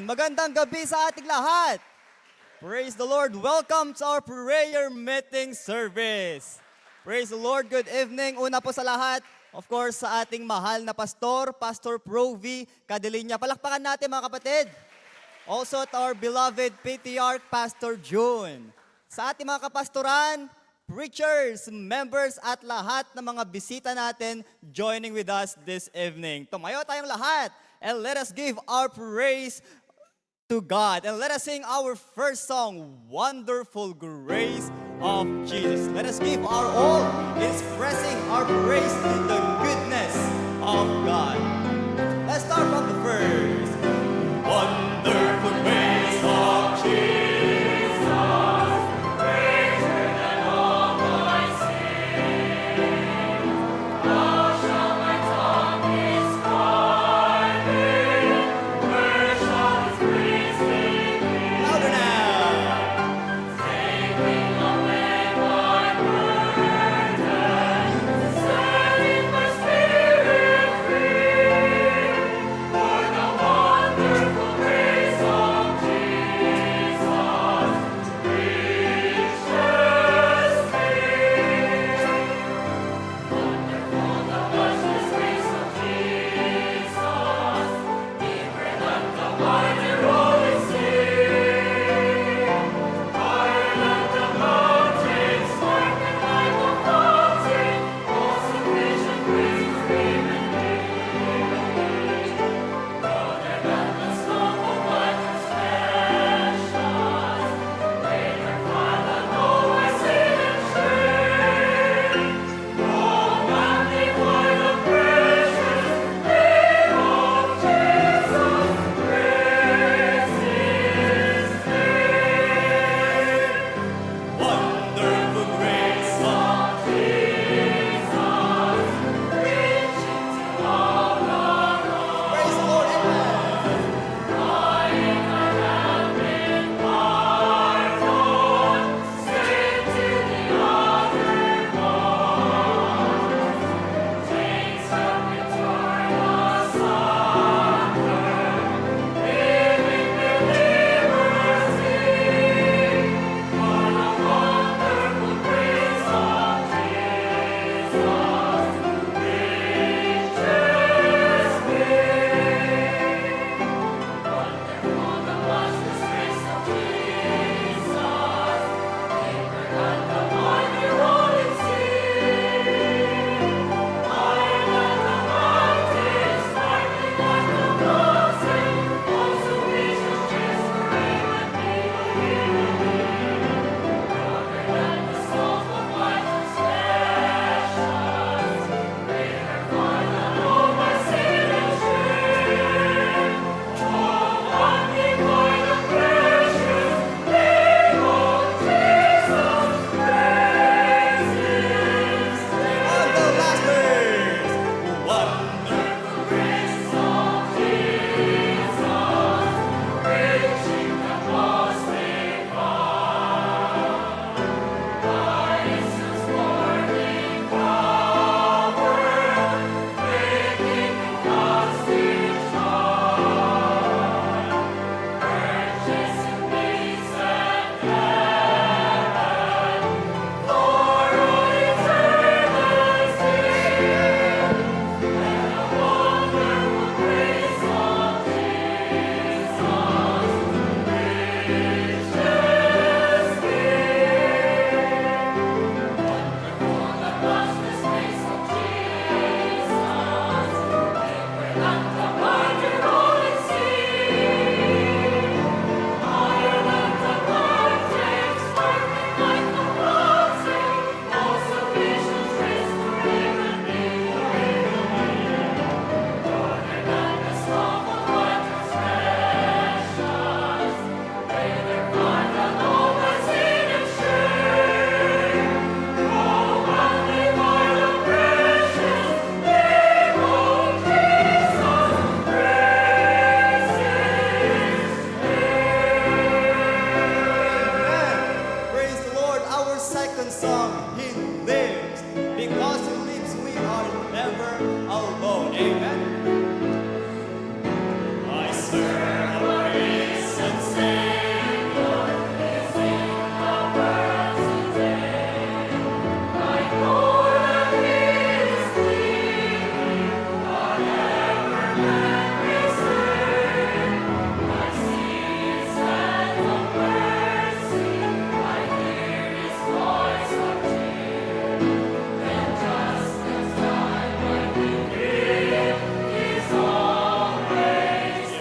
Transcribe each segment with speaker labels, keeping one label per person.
Speaker 1: Magandang gabi sa ating lahat. Praise the Lord. Welcome to our prayer meeting service. Praise the Lord. Good evening. Una po sa lahat, of course, sa ating mahal na pastor, Pastor Provi Cadelinya. Palakpakan natin mga kapatid. Also at our beloved patriarch, Pastor June. Sa ating mga kapastoran, preachers, members at lahat ng mga bisita natin joining with us this evening. Tumayo tayong lahat and let us give our praise to God. And let us sing our first song, Wonderful Grace of Jesus. Let us give our all, expressing our praise to the goodness of God. Let's start from the first. Wonderful grace of Jesus, greater than all my sin. How shall my tongue describe it? Where shall His grace begin? Louder now. Taking away my burden, setting my spirit free.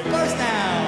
Speaker 1: Of course now.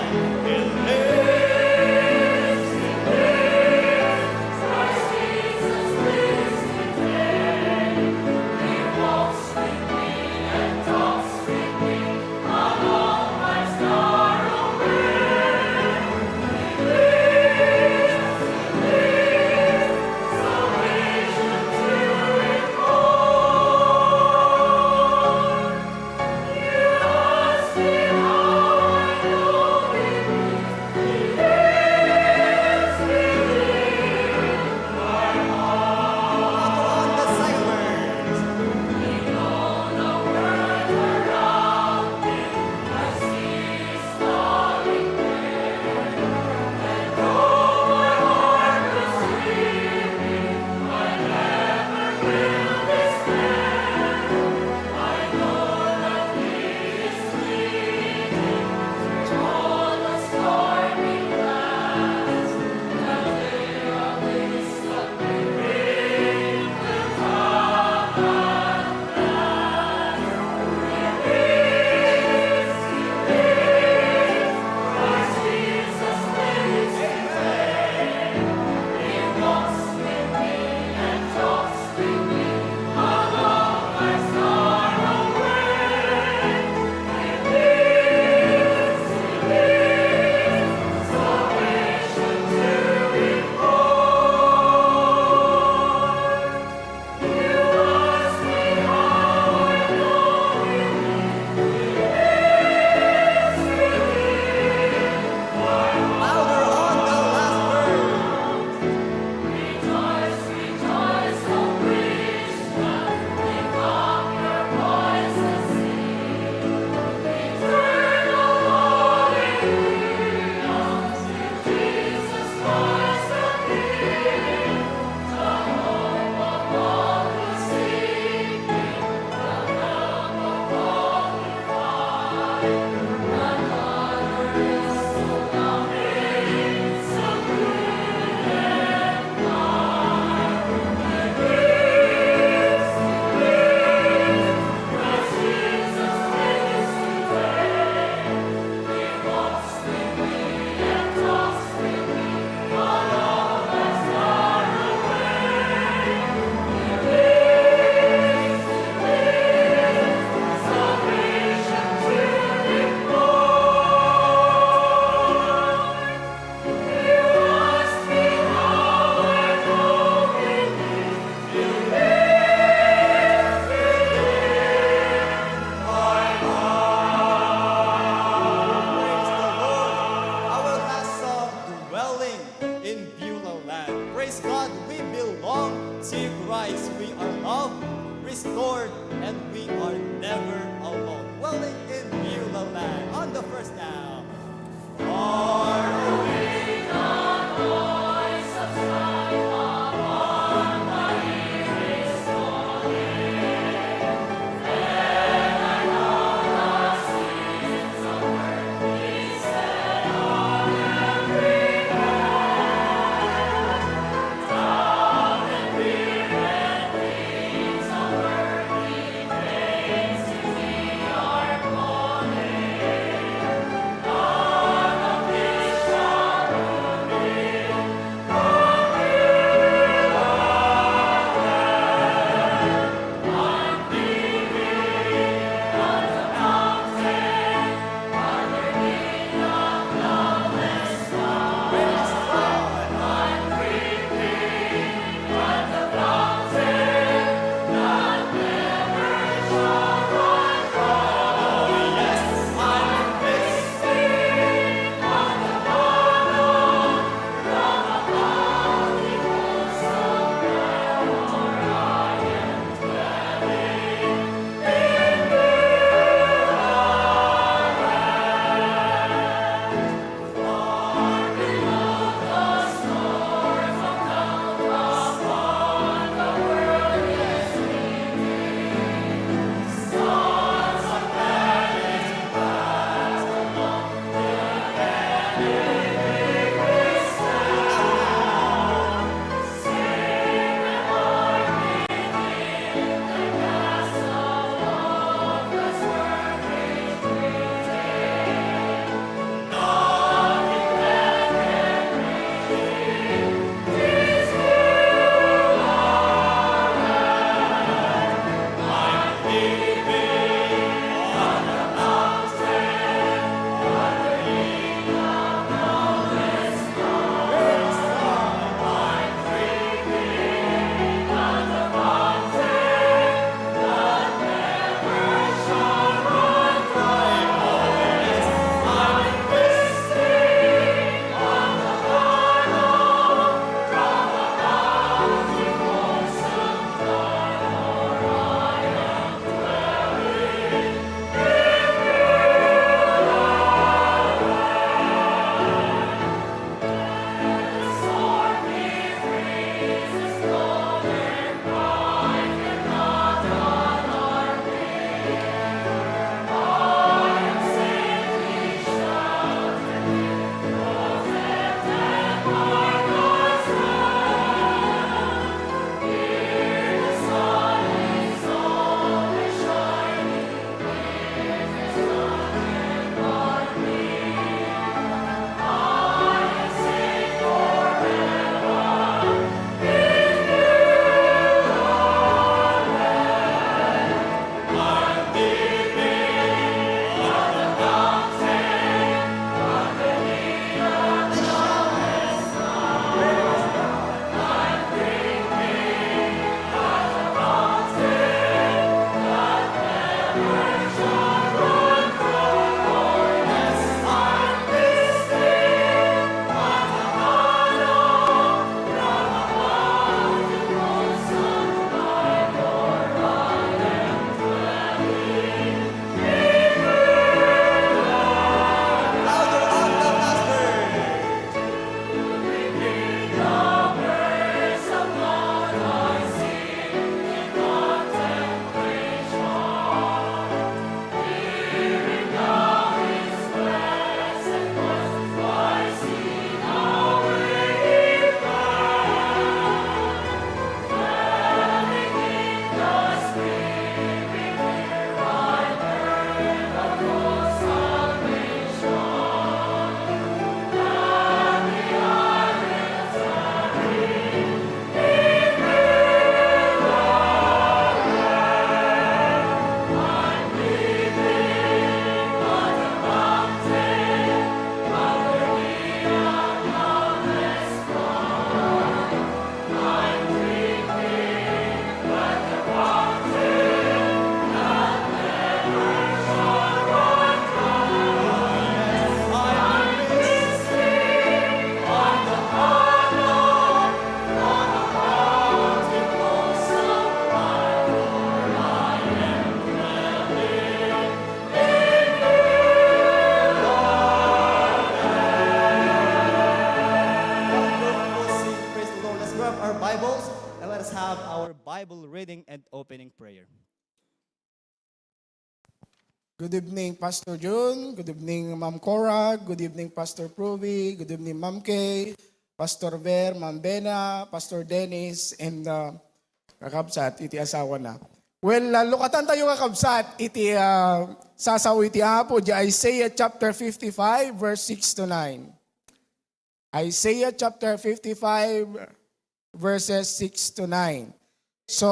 Speaker 1: reading and opening prayer.
Speaker 2: Good evening, Pastor June. Good evening, Ma'am Cora. Good evening, Pastor Pruby. Good evening, Ma'am Kay, Pastor Ver, Ma'am Bena, Pastor Dennis, and kakabsat, iti asawa na. Well, lukatan tayo kakabsat, iti sasaw iti apo, di Isaiah chapter 55, verse 6 to 9. Isaiah chapter 55, verses 6 to 9. So,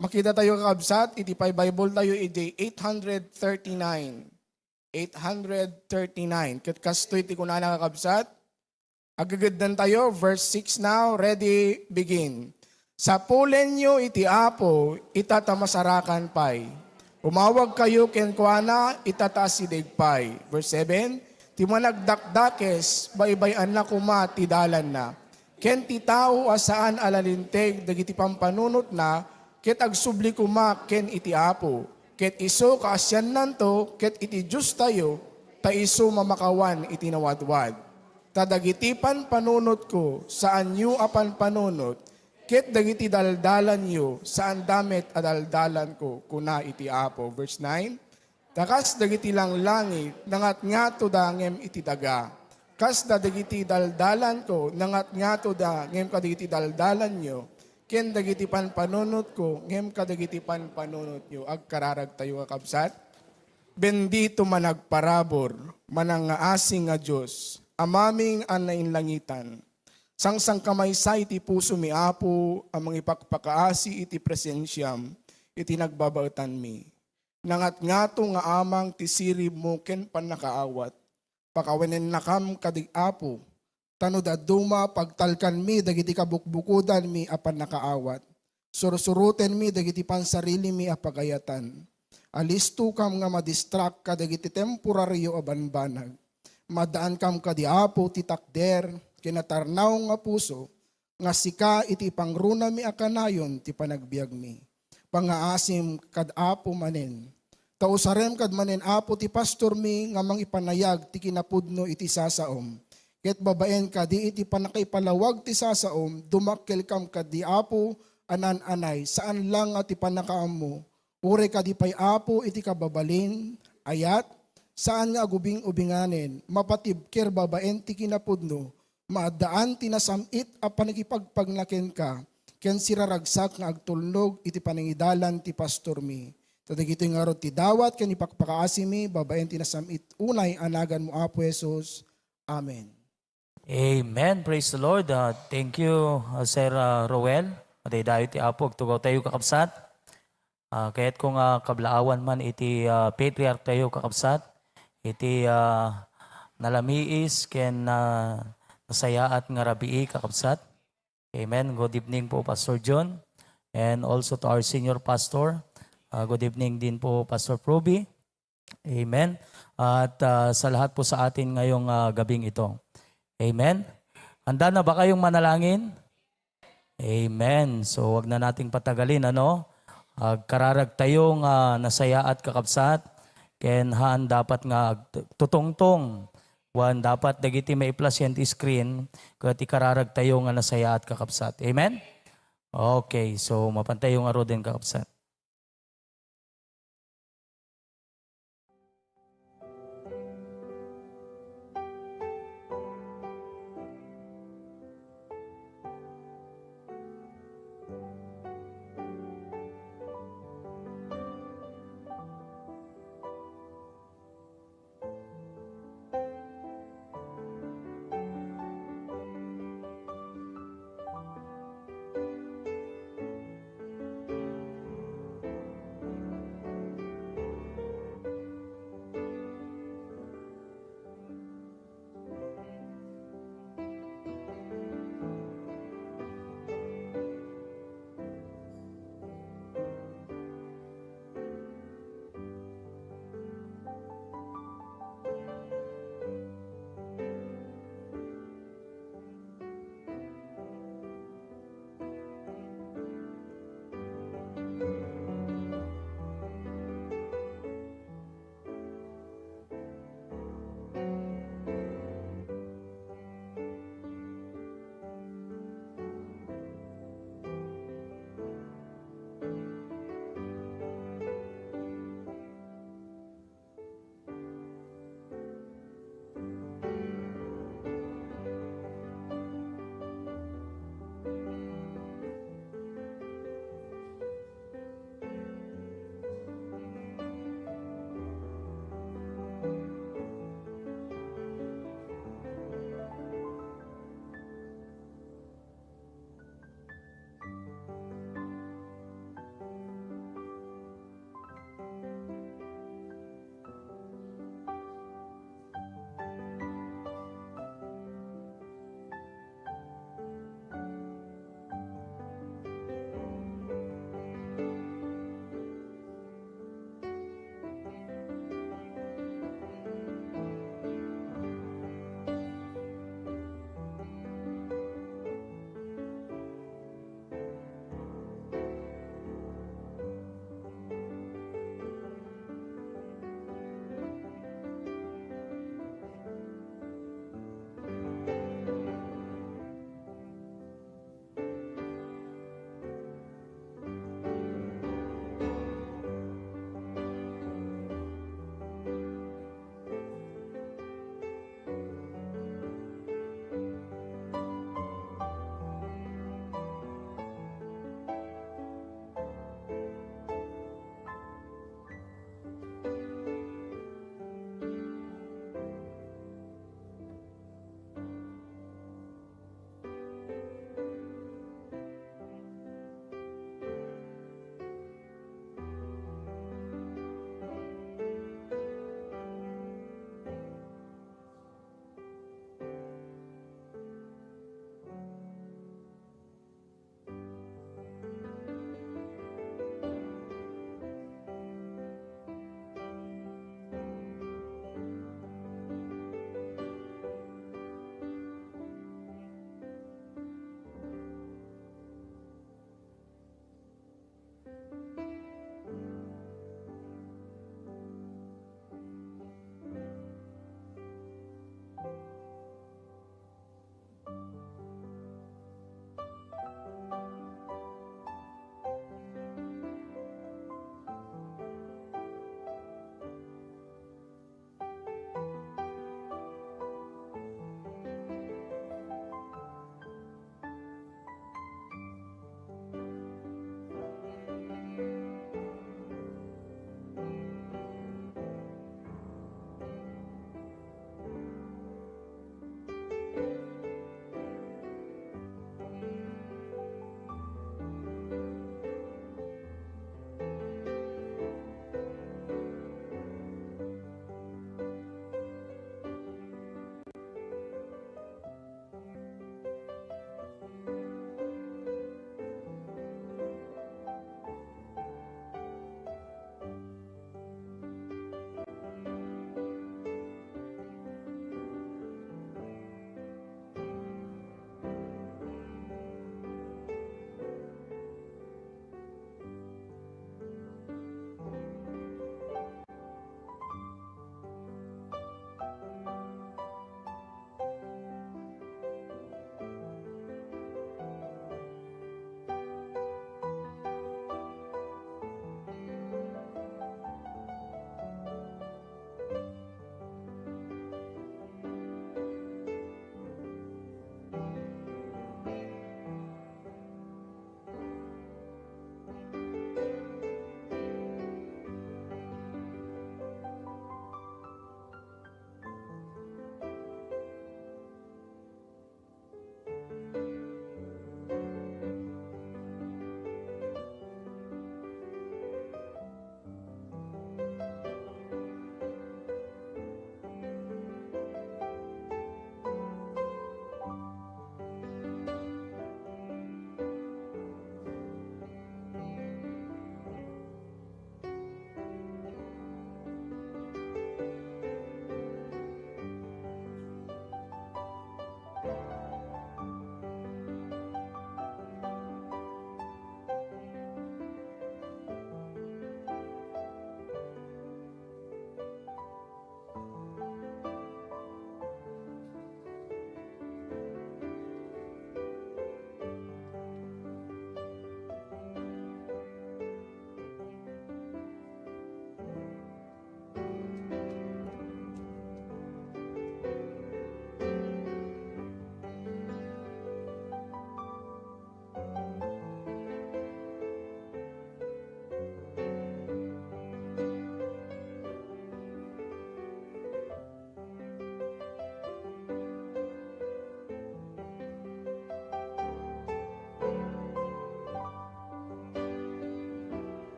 Speaker 2: makita tayo kakabsat, iti pa Bible tayo, iti 839. 839. Kasto iti kuna na kakabsat. Agagad tayo, verse 6 now, ready, begin. Sa pulen nyo iti apo, itatamasarakan pay. Umawag kayo kenkwana, itatasidig pay. Verse 7, ti managdakdakes, baybayan na kuma, ti dalan na. Ken ti tao asaan alalinteg, dagiti pampanunot na, ket agsubli kuma, ken iti apo. Ket iso kaasyan nanto, ket iti Diyos tayo, ta iso mamakawan iti nawadwad. Tadagiti panunot ko, saan yu apan panunot, ket dagiti daldalan yu, saan damit adaldalan ko, kuna iti apo. Verse 9, takas dagiti lang langit, nangat nga to dangem iti daga. Kas da dagiti daldalan ko, nangat nga to da, ngem kadagiti daldalan nyo, ken dagiti panunot ko, ngem kadagiti panunot nyo, agkararag tayo kakabsat. Bendito managparabor, manangaasing nga Diyos, amaming anain langitan. Sangsang kamaysay iti puso mi apo, amang ipakpakaasi iti presensyam, iti nagbabautan mi. Nangat nga to nga amang ti sirib mo ken panakaawat. Pakawanen nakam kadig apo, tano da duma pagtalkan mi, dagiti kabukbukudan mi apan nakaawat. Sursuruten mi, dagiti pansarili mi apagayatan. Alisto kam nga madistract ka, dagiti temporaryo abanbanag. Madaan kam kadi apo, titakder, kinatarnaw nga puso, nga sika iti pangruna mi akanayon, ti panagbiag mi. Pangaasim kad apo manen. Tausarem kad manen apo ti pastor mi nga mang ipanayag ti kinapudno iti sasaom. Ket babaen kadi iti panakaipalawag ti sasaom, dumakkel kam kadi apo anan-anay, saan lang at ipanakaam mo. Ure kadi pay apo iti kababalin, ayat, saan nga agubing-ubinganen, mapatibker babaen ti kinapudno, maadaan ti nasamit a panagipagpagnaken ka, ken siraragsak nga agtulnog iti panangidalan ti pastor mi. Tadagito nga ro ti dawat ken ipakpakaasi mi, babaen ti nasamit unay anagan mo apo Jesus. Amen.
Speaker 3: Amen. Praise the Lord. Thank you, Sir Roel. Dayo ti apog, tugaw tayo kakabsat. Kaya't kung kablaawan man iti patriarch tayo kakabsat, iti nalamiis ken nasayaat nga rabii kakabsat. Amen. Good evening po, Pastor John. And also to our senior pastor. Good evening din po, Pastor Pruby. Amen. At sa lahat po sa atin ngayong gabing ito. Amen. Handa na ba kayong manalangin? Amen. So wag na nating patagalin, ano? Kararag tayong nasaya at kakabsat. Ken haan dapat nga tutongtong. Wan dapat dagiti maiplas yan ti screen. Kat ikararag tayo nga nasaya at kakabsat. Amen? Okay. So mapantay yung aro din kakabsat.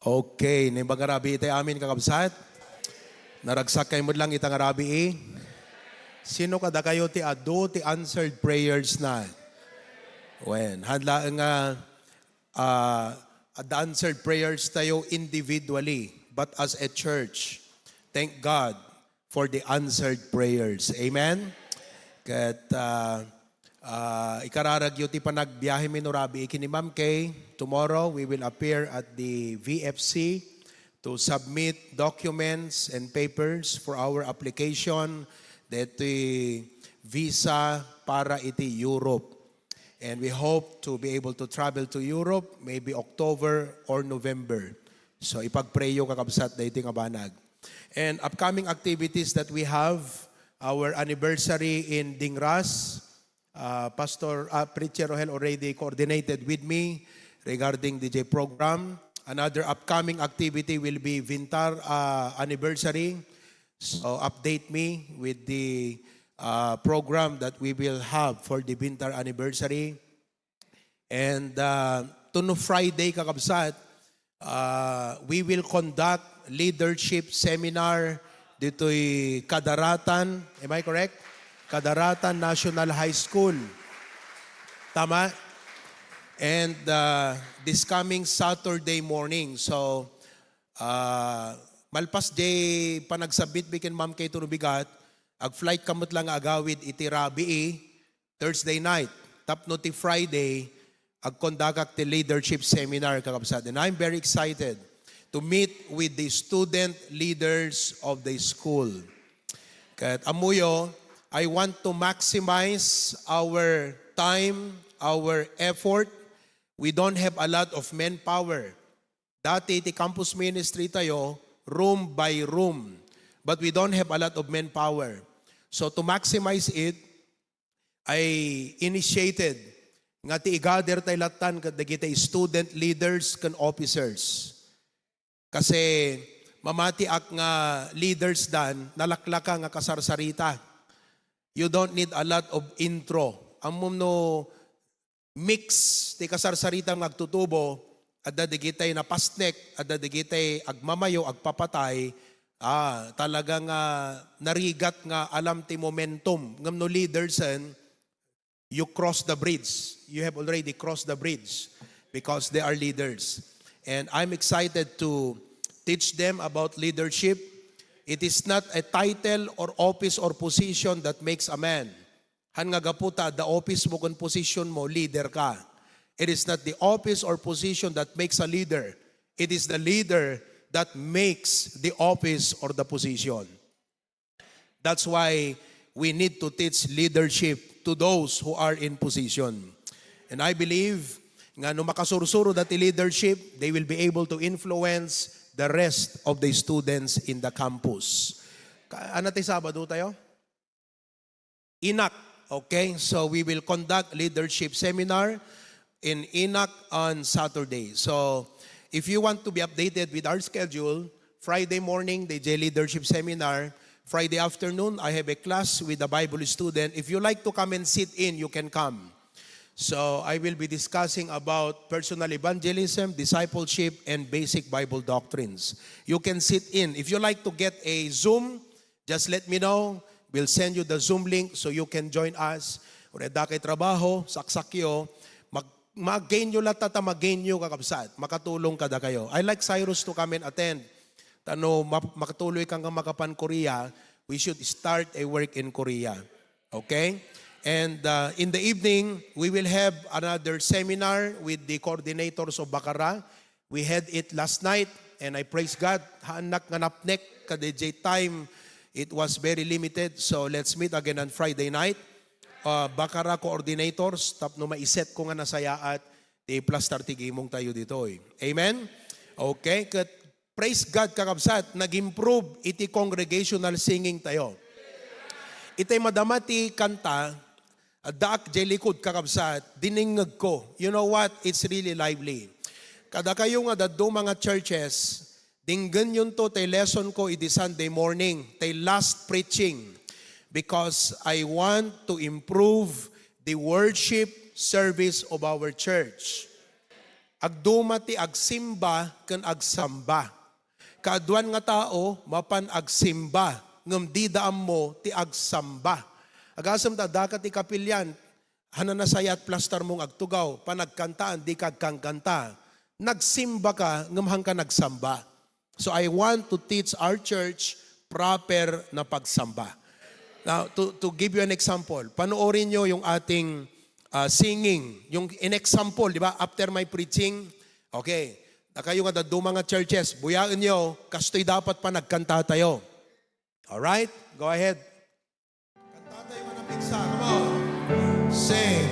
Speaker 4: Okay, ni bagarabi ite amin kakabsat. Naragsak kay mo lang itang arabi Sino kada kayo ti ado ti answered prayers na? When hadla nga the answered prayers tayo individually but as a church. Thank God for the answered prayers. Amen. Kat ikararagyo ti panagbiyahe minurabi ikini Ma'am Kay. Tomorrow we will appear at the VFC to submit documents and papers for our application that visa para iti Europe. And we hope to be able to travel to Europe maybe October or November. So ipagpreyo kakabsat na iti nga banag. And upcoming activities that we have, our anniversary in Dingras, Preacher Rohel already coordinated with me regarding DJ program. Another upcoming activity will be Vintar anniversary. So update me with the program that we will have for the Vintar anniversary. And tuno Friday kakabsat, we will conduct leadership seminar dito'y Kadaratan. Am I correct? Kadaratan National High School. Tama? And this coming Saturday morning. So, malpas day panagsabit bikin Ma'am Kay tunubigat, ag flight kamot lang agawid iti Rabi Thursday night. Tapno ti Friday, ag kondakak ti leadership seminar kakabsat. And I'm very excited to meet with the student leaders of the school. Kat amuyo, I want to maximize our time, our effort. We don't have a lot of manpower. Dati ti campus ministry tayo, room by room. But we don't have a lot of manpower. So to maximize it, I initiated nga ti i-gather tayo latan kadagiti student leaders kan officers. Kasi mamati ak nga leaders dan nalaklaka nga kasarsarita. You don't need a lot of intro. Amom no mix ti kasarsarita nga agtutubo at dadigitay na pastnek at dadigitay agmamayo agpapatay talagang narigat nga alam ti momentum ngam no leaders you cross the bridge. You have already crossed the bridge because they are leaders. And I'm excited to teach them about leadership. It is not a title or office or position that makes a man. Han nga gaputa, the office mo kung position mo, leader ka. It is not the office or position that makes a leader. It is the leader that makes the office or the position. That's why we need to teach leadership to those who are in position. And I believe nga no makasursuro dati leadership, they will be able to influence the rest of the students in the campus. Ano tayo Sabado tayo? Inak. Okay, so we will conduct leadership seminar in Inak on Saturday. So if you want to be updated with our schedule, Friday morning, the J Leadership Seminar. Friday afternoon, I have a class with a Bible student. If you like to come and sit in, you can come. So I will be discussing about personal evangelism, discipleship, and basic Bible doctrines. You can sit in. If you like to get a Zoom, just let me know. We'll send you the Zoom link so you can join us. Ureda kay trabaho, saksakyo, mag-gain nyo lahat at mag-gain nyo kakabsat. Makatulong kada kayo. I like Cyrus to come and attend. Tano, makatuloy kang makapan Korea, we should start a work in Korea. Okay? And in the evening, we will have another seminar with the coordinators of Bakara. We had it last night, and I praise God. Haanak nga napnek, kadejay time, it was very limited. So let's meet again on Friday night. Bakara coordinators, tapno maiset ko nga nasayaat, di plus 30 gimong tayo dito. Amen? Okay? Praise God kakabsat, nag-improve iti congregational singing tayo. Itay madamati kanta, daak jelikod kakabsat, diningag ko. You know what? It's really lively. Kada kayo nga daddo mga churches, dinggan yun to tay lesson ko iti Sunday morning, tay last preaching. Because I want to improve the worship service of our church. agduma ti agsimba ken agsamba. Kaadwan nga tao, mapan agsimba, ngem di daam mo ti agsamba. Agasam ta dakat ti kapilyan, hananasayat plastar mong agtugaw, panagkantaan, di kagkangkanta. Nagsimba ka, ngem ka nagsamba. So I want to teach our church proper na pagsamba. Now, to give you an example, panoorin nyo yung ating singing. Yung in example, di ba? After my preaching, okay, na kayo nga dado mga churches, buyaan nyo, kastoy dapat pa nagkanta tayo. Alright? Go ahead. Kanta tayo mga pigsa. Come on. Sing.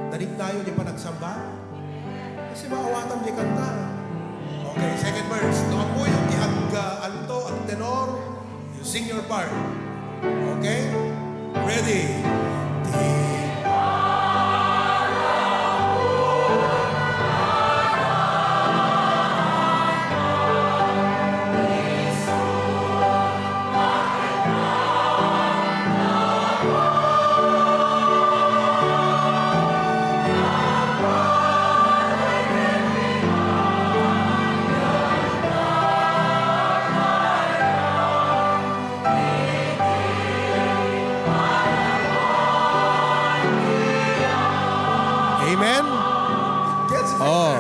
Speaker 4: Darig tayo di pa nagsamba? Kasi maawatan di kanta. Okay, second verse. No apoy yung alto, ang tenor, you sing your part. Okay? Ready? Amen? Oh.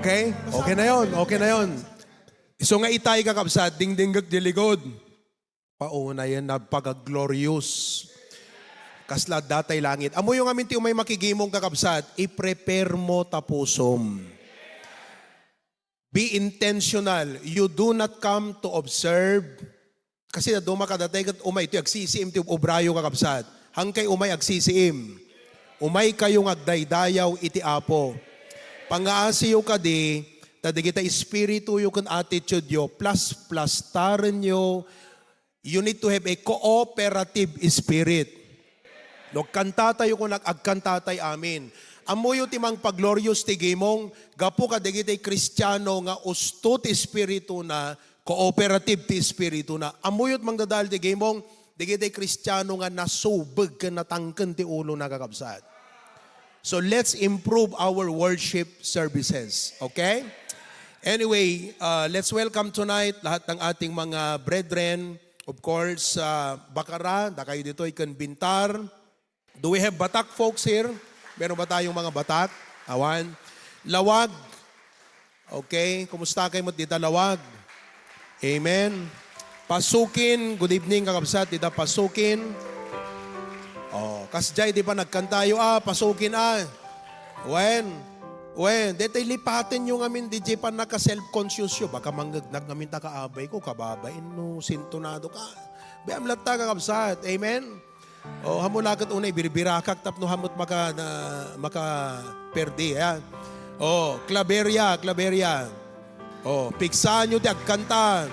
Speaker 4: Okay? Okay na yon. Okay na yon. So nga itay kakabsat, dingdinggag diligod. Pauna yan na pag-glorious. Kasla datay langit. Amo yung amin ti umay makigimong kakabsat, i-prepare mo tapusom. Be intentional. You do not come to observe. Kasi na duma ka datay kat umay ito agsisiim ti obrayo kakabsat. Hangkay umay agsisiim. Umay kayong agdaydayaw iti Apo. Pangaasiyo ka di, tadigita espiritu yung kan attitude yo, plus taran yo, you need to have a cooperative spirit. No, kanta tayo kung nag-agkanta tayo amin. Amuyo timang paglorious ti gimong, gapo ka digita Kristiyano nga usto ti espiritu na, cooperative ti espiritu na. Amuyot mang dadal ti gimong, digita Kristiyano nga nasubag ka natangkan ti ulo na kakabsat. So let's improve our worship services. Okay? Anyway, let's welcome tonight lahat ng ating mga brethren. Of course, Bakara, da kayo dito ikan Bintar. Do we have Batak folks here? Meron ba tayong mga Batak? Awan. Lawag. Okay, kumusta kayo mo dito Lawag? Amen. Pasukin. Good evening kakabsat. Dito Pasukin. Oh, kasjay di pa nagkantayo pasukin When, detay lipatin yung amin di pa naka self-conscious yo. Baka manggagnak namin takaabay ko, kababain no, sintonado ka. Bayam latta kakabsat. Amen? O, hamulakat unay, biribirakak, tapno hamot maka perdi. O, klaberya. O, piksan nyo di agkanta.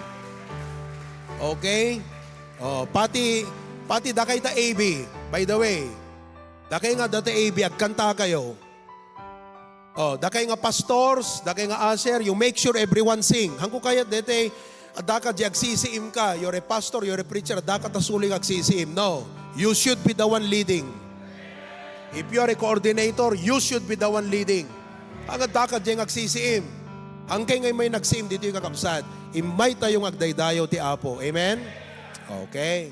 Speaker 4: Okay? O, pati dakay ta AB. By the way, dakay nga dati AB, agkanta kayo. Oh, dakay nga pastors, dakay nga aser, you make sure everyone sing. Hangko kaya dete, adaka di agsisiim ka, you're a pastor, you're a preacher, adaka tasuling agsisiim. No, you should be the one leading. If you're a coordinator, you should be the one leading. Ang adaka di agsisiim. Hangkay ngay may nagsiim dito yung kakabsat. Imay tayong agdaydayo ti Apo. Amen? Okay.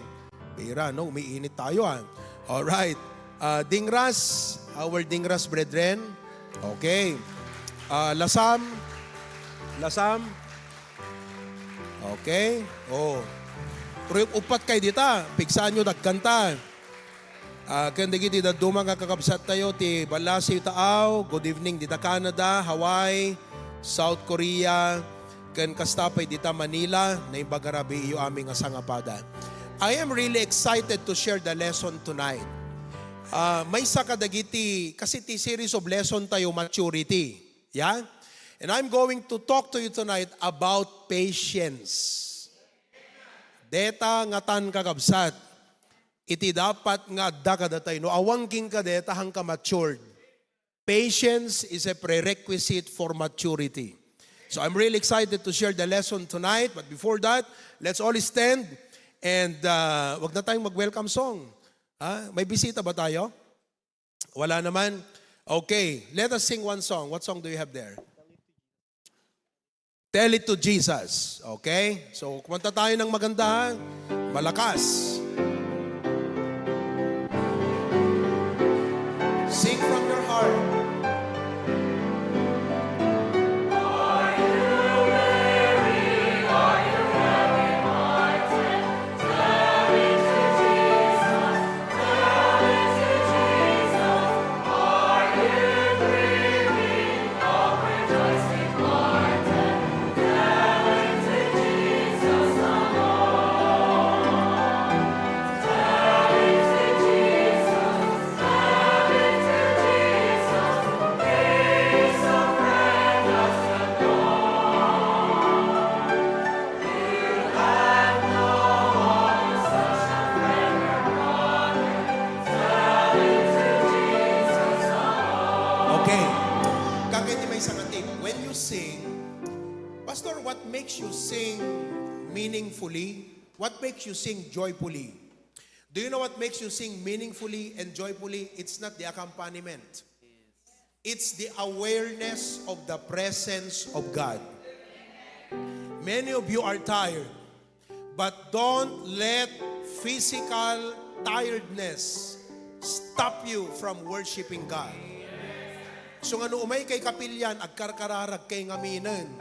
Speaker 4: Pira, no? Umiinit tayo Alright. Dingras, our Dingras brethren. Okay. Lasam. Okay. Oh. Pero upat kayo dita. Pigsaan nyo nagkanta. Kaya digiti da dumang kakabsat tayo ti Balasi Taaw. Good evening dita Canada, Hawaii, South Korea. Kan kastapay dita Manila. Na ibagarabi iyo aming asangapada. I am really excited to share the lesson tonight. May sa kadagiti, kasi ti series of lesson tayo, maturity. Yeah? And I'm going to talk to you tonight about patience. Deta nga tan kakabsat, iti dapat nga adda kadatay, no awangking ka deta hang ka matured. Patience is a prerequisite for maturity. So I'm really excited to share the lesson tonight. But before that, let's all stand and wag na tayong mag-welcome song. May bisita ba tayo? Wala naman? Okay, let us sing one song. What song do you have there? Tell it to Jesus. Okay? So, kumanta tayo ng maganda, malakas. Sing from your heart. Okay. Kakiti may sangating. When you sing, Pastor, what makes you sing meaningfully? What makes you sing joyfully? Do you know what makes you sing meaningfully and joyfully? It's not the accompaniment. It's the awareness of the presence of God. Many of you are tired, but don't let physical tiredness stop you from worshiping God. So nga no umay kay kapilyan, agkarkararag kay ngaminan.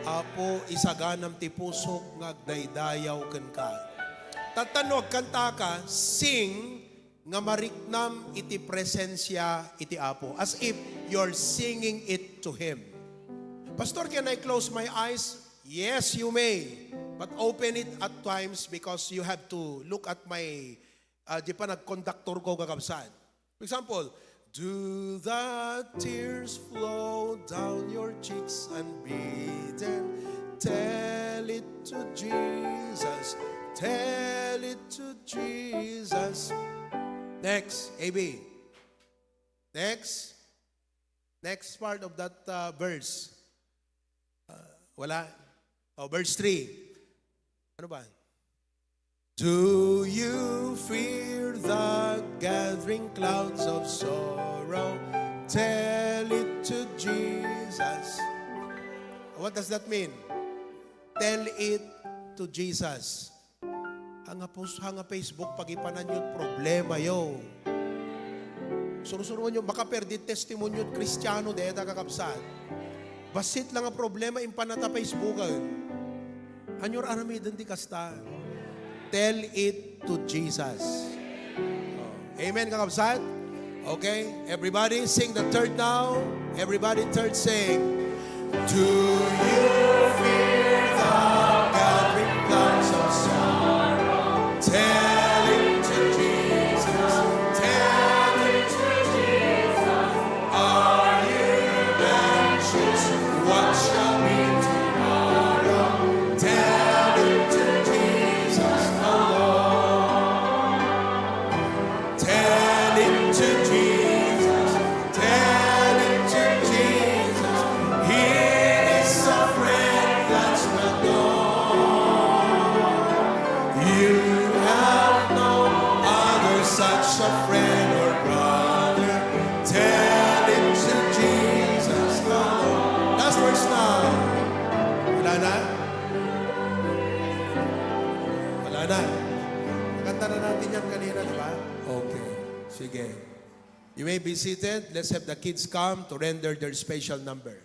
Speaker 4: Apo, isaganam ti pusok, ngagdaydayaw ken ka. Tatanong kanta ka, sing, nga mariknam iti presensya iti Apo. As if you're singing it to Him. Pastor, can I close my eyes? Yes, you may. But open it at times because you have to look at my, di pa nag-conductor ko kakabsan. For example, do the tears flow down your cheeks unbidden? Tell it to Jesus. Tell it to Jesus. Next, AB. Next. Next part of that verse. Wala. Oh, verse 3. Ano ba? Do you fear the gathering clouds of sorrow? Tell it to Jesus. What does that mean? Tell it to Jesus. Hanga Facebook, pagipanan yun, problema yo. Surusuruan nyo, baka perdi testimonyo Kristiyano, deta kakapsat. Basit lang ang problema, impanata Facebook. Anyor aramidan di kasta. Tell it to Jesus. Amen, kakabsat? Okay, everybody sing the third now. Everybody third sing. Do you fear the gathering clouds of sorrow? Tell it to Jesus. Tell it to Jesus. Are you anxious? What shall be tomorrow? Tell it to Jesus alone. Tell it to Jesus. Tell it to Jesus. He is a friend that's not known. You have no other such a friend or brother. Tell it to Jesus alone. Last verse now. Wala na? Wala na. Nakanta na natin yan kanina, di ba? Okay. Sige. You may be seated. Let's have the kids come to render their special number.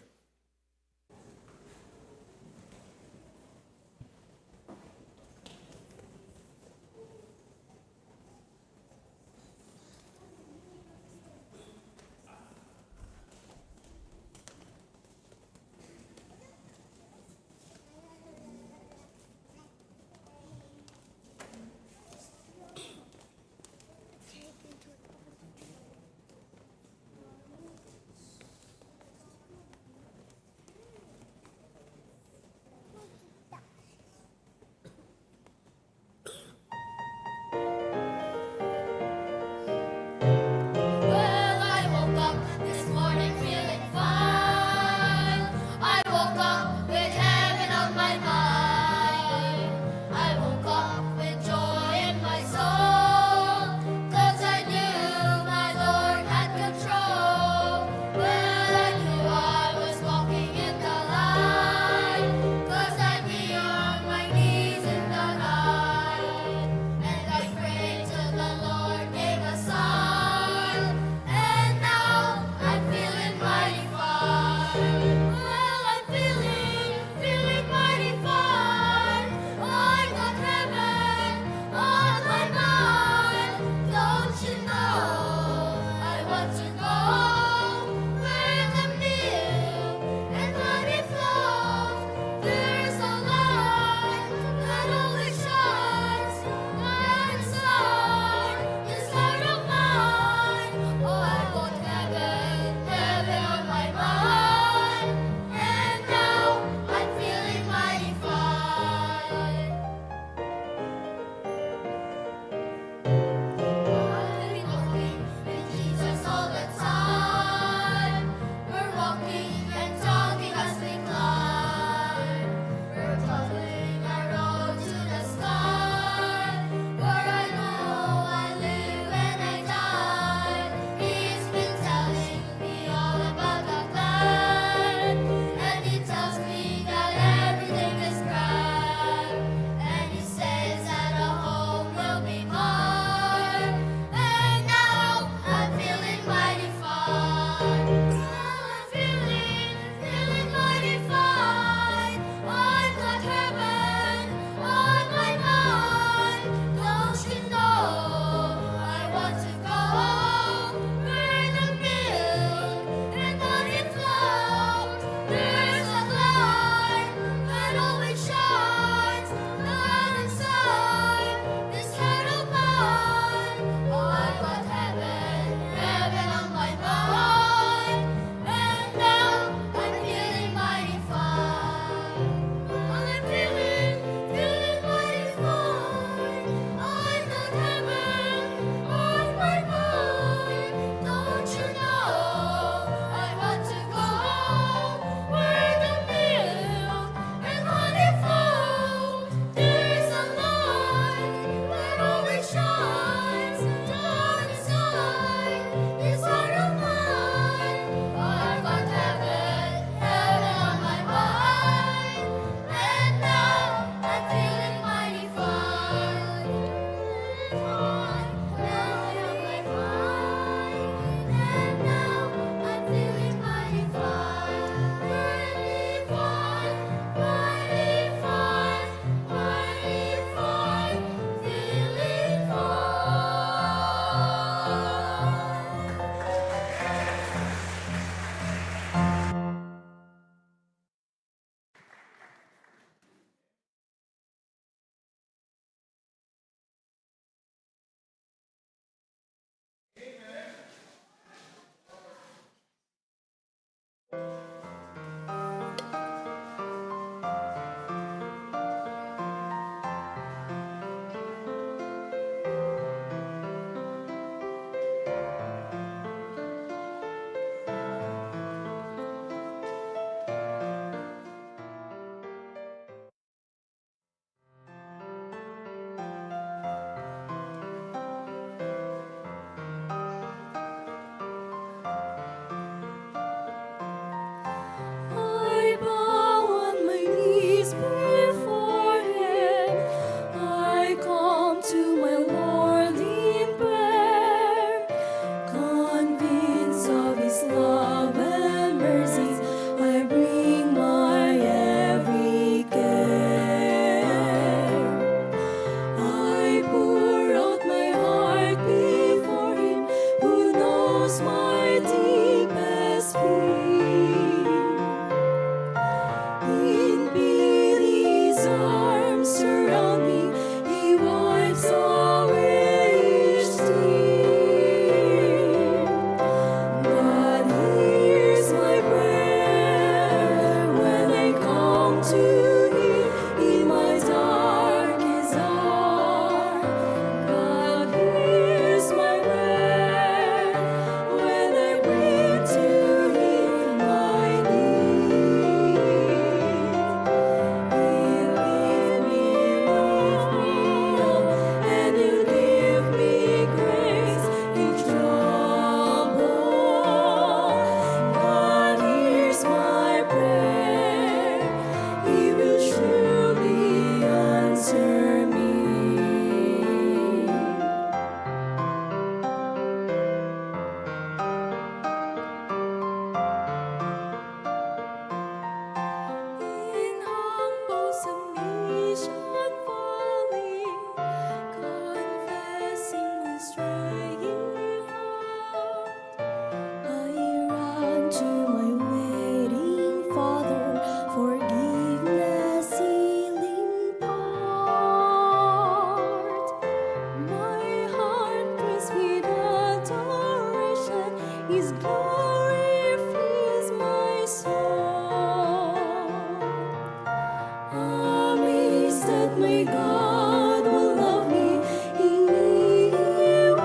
Speaker 5: My God will love me in your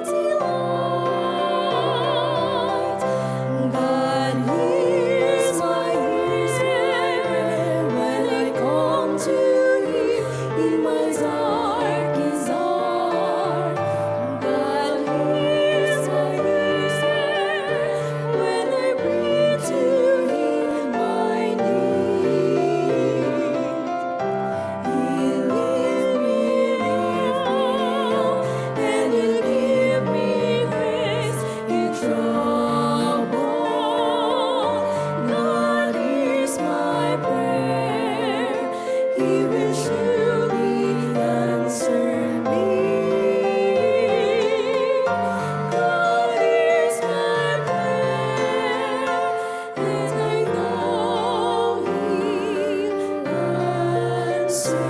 Speaker 5: delight. God hears my prayer when I come to Him in my darkest hour. God hears my prayer when I bring to Him my need. He lift me up and He'll give me grace in trouble. God hears my prayer. He will surely answer me. God hears my prayer, and I know He'll answer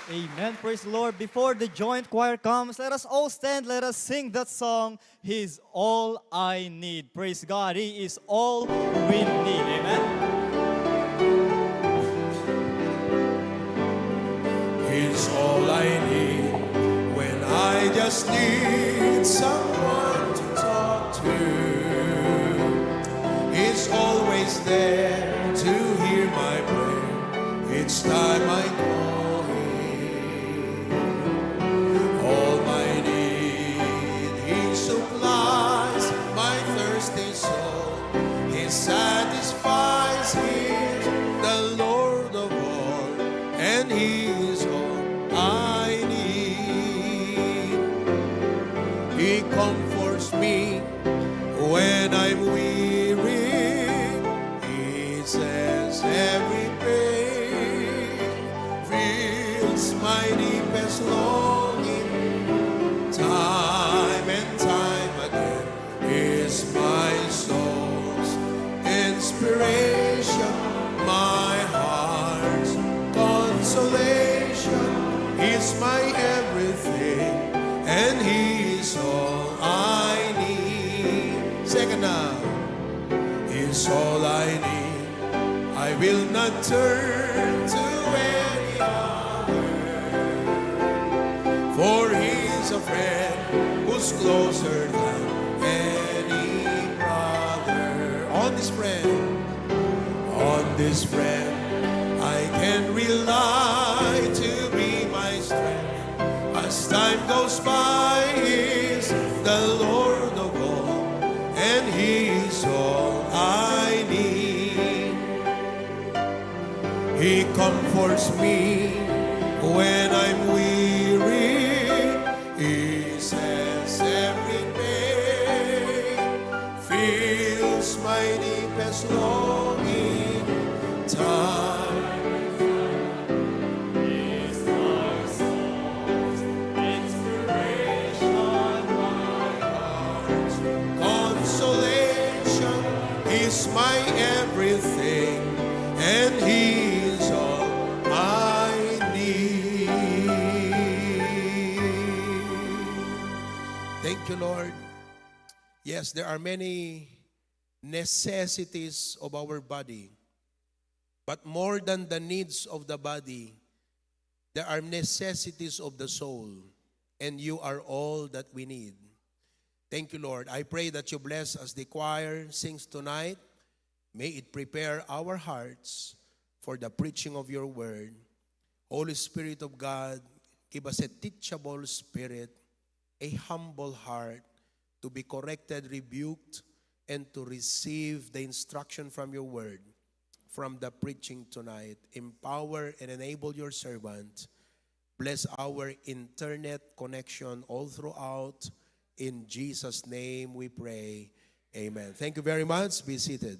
Speaker 1: Amen. Praise the Lord. Before the joint choir comes, let us all stand. Let us sing that song, He's All I Need. Praise God. He is all we need. Amen.
Speaker 4: He's all I need when I just need someone to talk to. He's always there to hear my prayer each time I call Him. All my need He supplies, my thirsty soul He satisfies. He's the Lord of all, and He is all I need. He comforts me when I'm weary. He says every pain feels my deepest longing. Time and time again is my soul's inspiration, my heart's consolation. He's my everything, and He's all I need. Second now, He's all I need. I will not turn to any other, for He's a friend who's closer than any brother. On this friend, I can rely to be my strength. As time goes by, He's the Lord of all, and He's all I need. He comforts me when I'm weary. He says every pain feels my deepest longing. Time is our soul's inspiration, my heart's consolation. He's my everything, and He's all I need. Thank you, Lord. Yes, there are many necessities of our body. But more than the needs of the body, there are necessities of the soul. And you are all that we need. Thank you, Lord. I pray that you bless as the choir sings tonight. May it prepare our hearts for the preaching of your word. Holy Spirit of God, give us a teachable spirit, a humble heart to be corrected, rebuked, and to receive the instruction from your word, from the preaching tonight. Empower and enable your servant. Bless our internet connection all throughout. In Jesus' name we pray. Amen. Thank you very much. Be seated.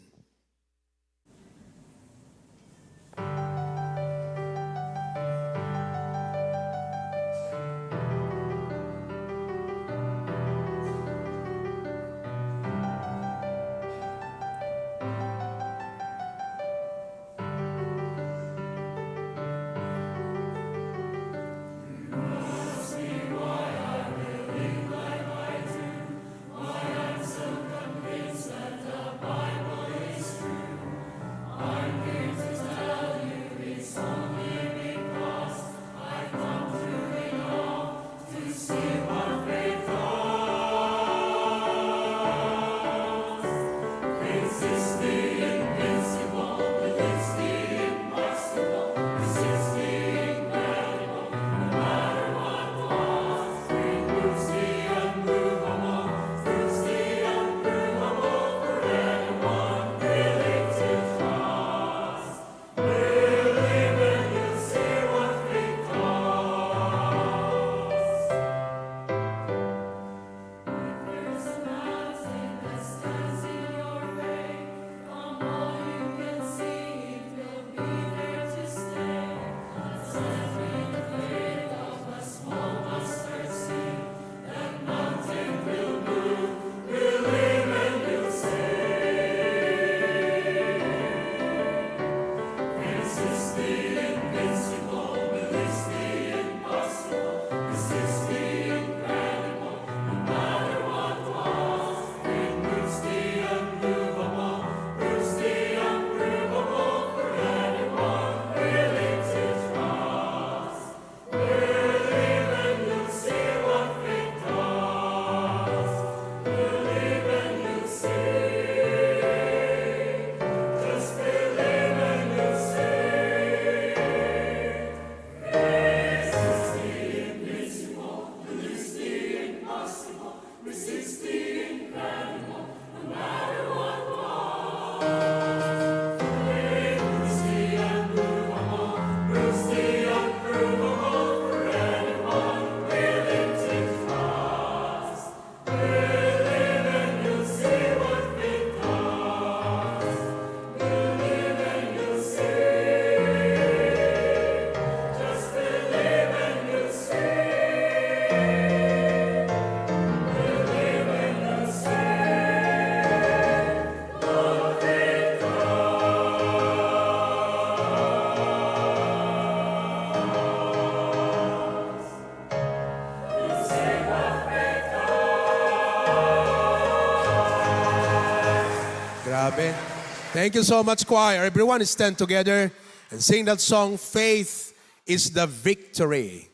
Speaker 4: Thank you so much, choir. Everyone stand together and sing that song, Faith is the Victory.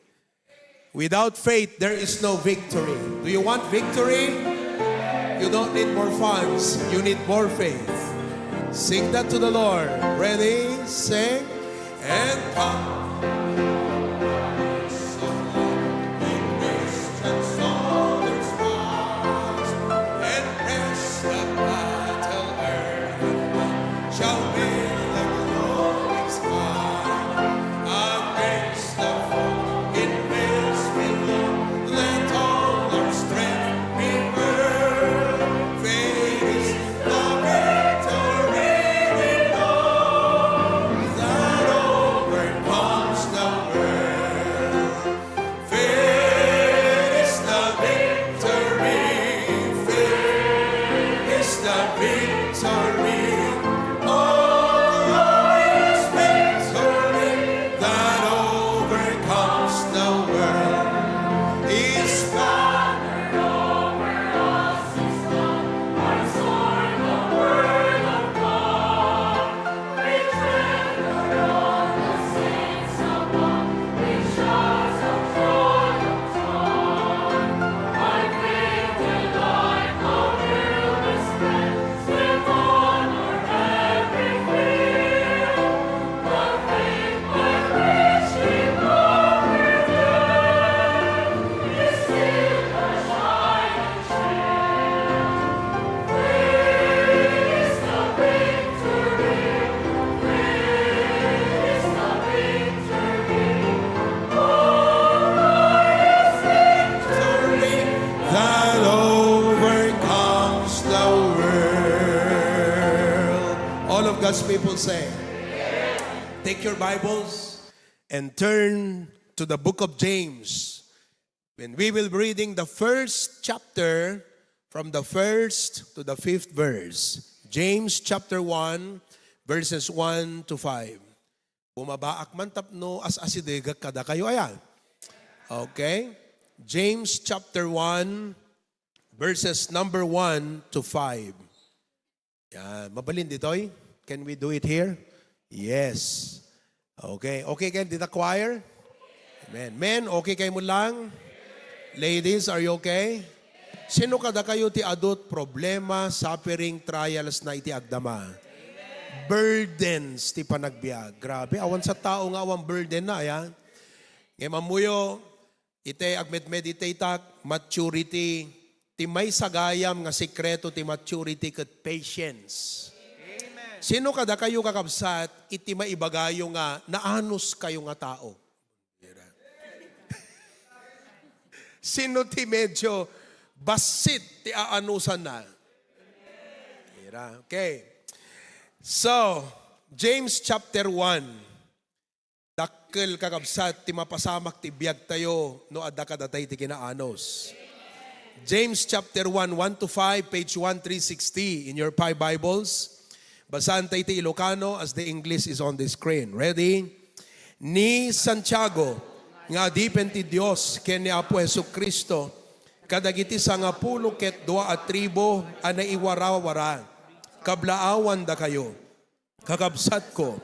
Speaker 4: Without faith, there is no victory. Do you want victory? You don't need more funds. You need more faith. Sing that to the Lord. Ready? Sing. And come. God's people say, take your Bibles and turn to the book of James. When we will be reading the first chapter from the first to the fifth verse. James chapter 1, verses 1 to 5. Bumabaak man tapno as asidegak kada kayo ayan. Okay? James chapter 1, verses number 1 to 5. Yan. Mabalin ditoy? Can we do it here? Yes. Okay. Okay kayo dito choir? Amen. Men, okay kayo mo lang? Ladies, are you okay? Sino kada kayo ti adot problema, suffering, trials na iti agdama? Burdens ti panagbiag. Grabe, awan sa tao nga awan burden na, ayan. Ngayon mamuyo, ite agmed-meditate maturity, ti may sagayam nga sikreto ti maturity ket patience. Sino kada kayo kakabsat, iti maibagayo nga naanos kayo nga tao? Sino ti medyo basit ti aanusan na? Okay. So, James chapter 1. Dakkel kakabsat ti mapasamak ti biag tayo no adda kadatay ti kinaanos. James chapter 1, 1 to 5, page 1360 in your 5 Bibles. Basahan tayo ti Ilocano as the English is on the screen. Ready? Ni Santiago, nga dipen ti Dios, ken ni Apo Jesu Kristo, kadagiti sangapulo ket 2 tribo ana iwarawara, kablaawan da kayo. Kakabsat ko,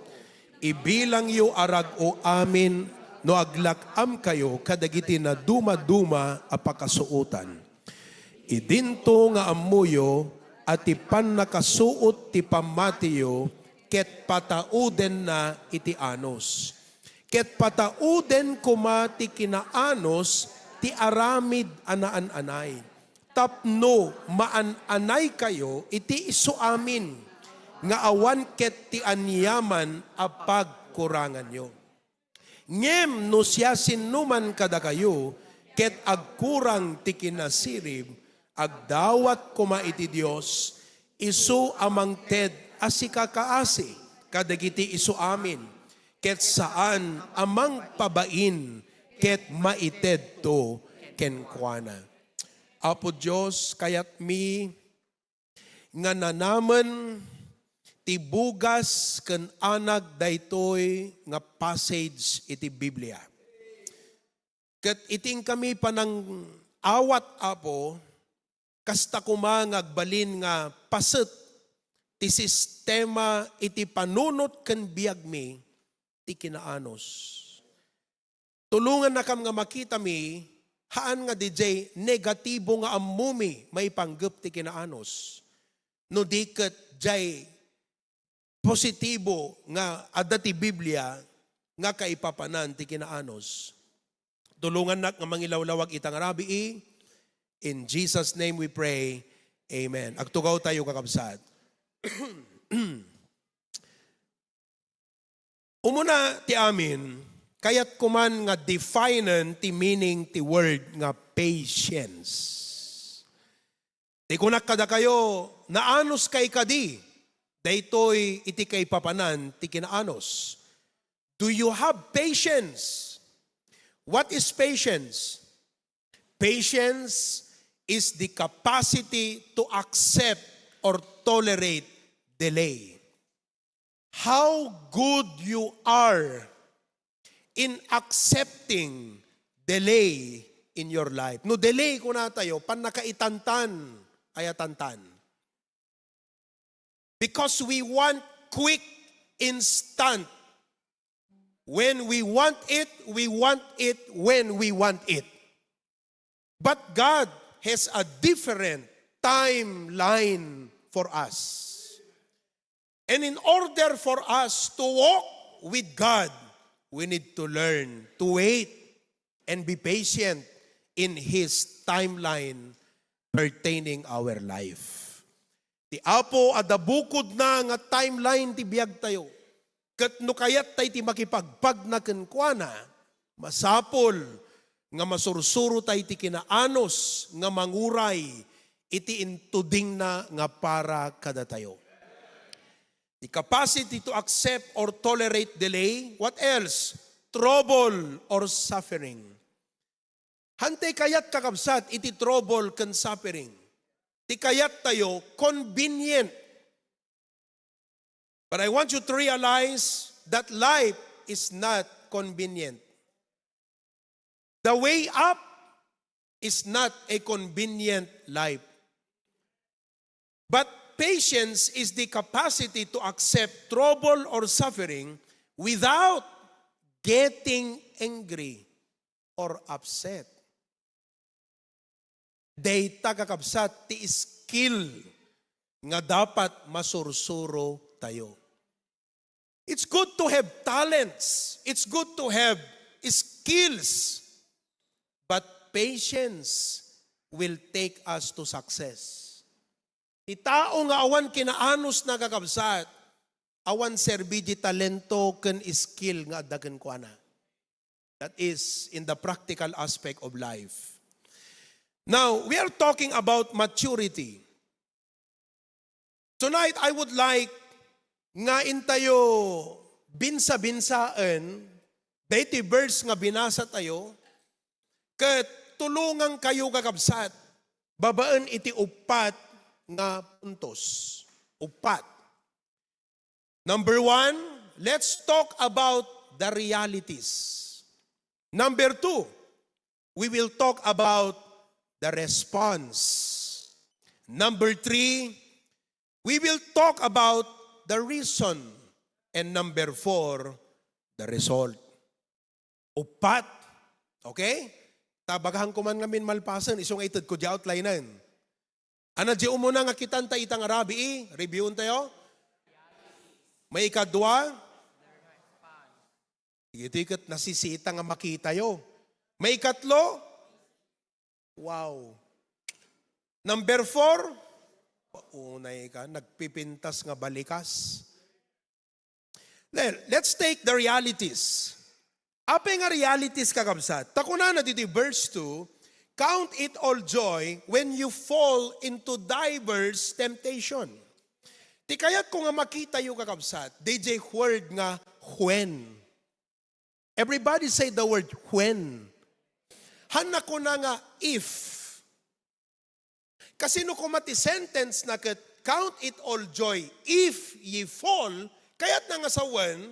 Speaker 4: ibilang yu arag o amin no aglakam kayo kadagiti na duma-duma apakasuotan. Idinto nga amuyo at ipan nakasuot ti pamatiyo ket patauden na iti anos. Ket patauden kuma ti kinaanos ti aramid anaan-anay. Tapno maan-anay kayo iti isuamin nga awan ket ti anyaman a pagkurangan nyo. Ngem no siya sinuman kada kayo ket agkurang ti kinasirib agdawat kuma iti Dios, isu amang ted asikakaasi, kadagiti isu amin, ket saan amang pabain, ket maited to kenkwana. Apo Diyos, kayat mi, nga nanaman, tibugas ken anag daytoy nga passage iti Biblia. Ket iting kami panang awat apo, kasta kumang agbalin nga paset ti sistema iti panunot ken biag mi ti kinaanos. Tulungan na kam nga makita mi, haan nga DJ negatibo nga ammumi may panggep ti kinaanos. No diket jay positibo nga adda ti Biblia nga kaipapanan ti kinaanos. Tulungan nak nga mangilawlawag itang rabi. In Jesus' name we pray. Amen. Agtugaw tayo kakabsat. Umuna ti amin, kayat kuman nga definan ti meaning ti word nga patience. Di kunak kada kayo, naanos kay kadi, daytoy iti kay papanan ti kinaanos. Do you have patience? What is patience? Patience is the capacity to accept or tolerate delay. How good you are in accepting delay in your life. No delay ko na tayo, pan nakaitantan, ayatantan. Because we want quick, instant. When we want it when we want it. But God has a different timeline for us. And in order for us to walk with God, we need to learn to wait and be patient in His timeline pertaining our life. Ti Apo ada bukod na nga timeline ti biag tayo. Ket no kayat tay ti makipagpag na kenkwana, masapol nga masursuro tay ti kinaanos nga manguray iti intuding na nga para kada tayo. The capacity to accept or tolerate delay. What else? Trouble or suffering. Hantay kayat kakabsat iti trouble ken suffering. Ti kayat tayo convenient. But I want you to realize that life is not convenient. The way up is not a convenient life. But patience is the capacity to accept trouble or suffering without getting angry or upset. Dayta kakabsat ti skill nga dapat masursuro tayo. It's good to have talents. It's good to have skills. But patience will take us to success. Itao nga awan kinaanos na kakabsat, awan serbi di talento ken skill nga addaken kuana. That is in the practical aspect of life. Now, we are talking about maturity. Tonight, I would like nga intayo binsa-binsaan, dayti verse nga binasa tayo, ket tulungan kayo kakabsat, babaan iti upat nga puntos. Upat. Number 1, let's talk about the realities. Number 2, we will talk about the response. Number 3, we will talk about the reason. And number 4, the result. Upat. Okay? Tabagahan ko man ngamin malpasan, isong itad ko di outlinen. Ana di umuna nga kitanta itang arabi, reviewin tayo. May ikadwa. Itikot nasisita nga makita yo. May ikatlo. Wow. Number 4. Unay ka, nagpipintas nga balikas. Let's take the realities. Apa nga realities kakabsat? Takuna na dito verse 2, count it all joy when you fall into diverse temptation. Ti kayat ko nga makita yung kakabsat, DJ word nga when. Everybody say the word when. Hanak ko na nga if. Kasi no kumati sentence na kat, count it all joy if ye fall, kaya't na nga sa when,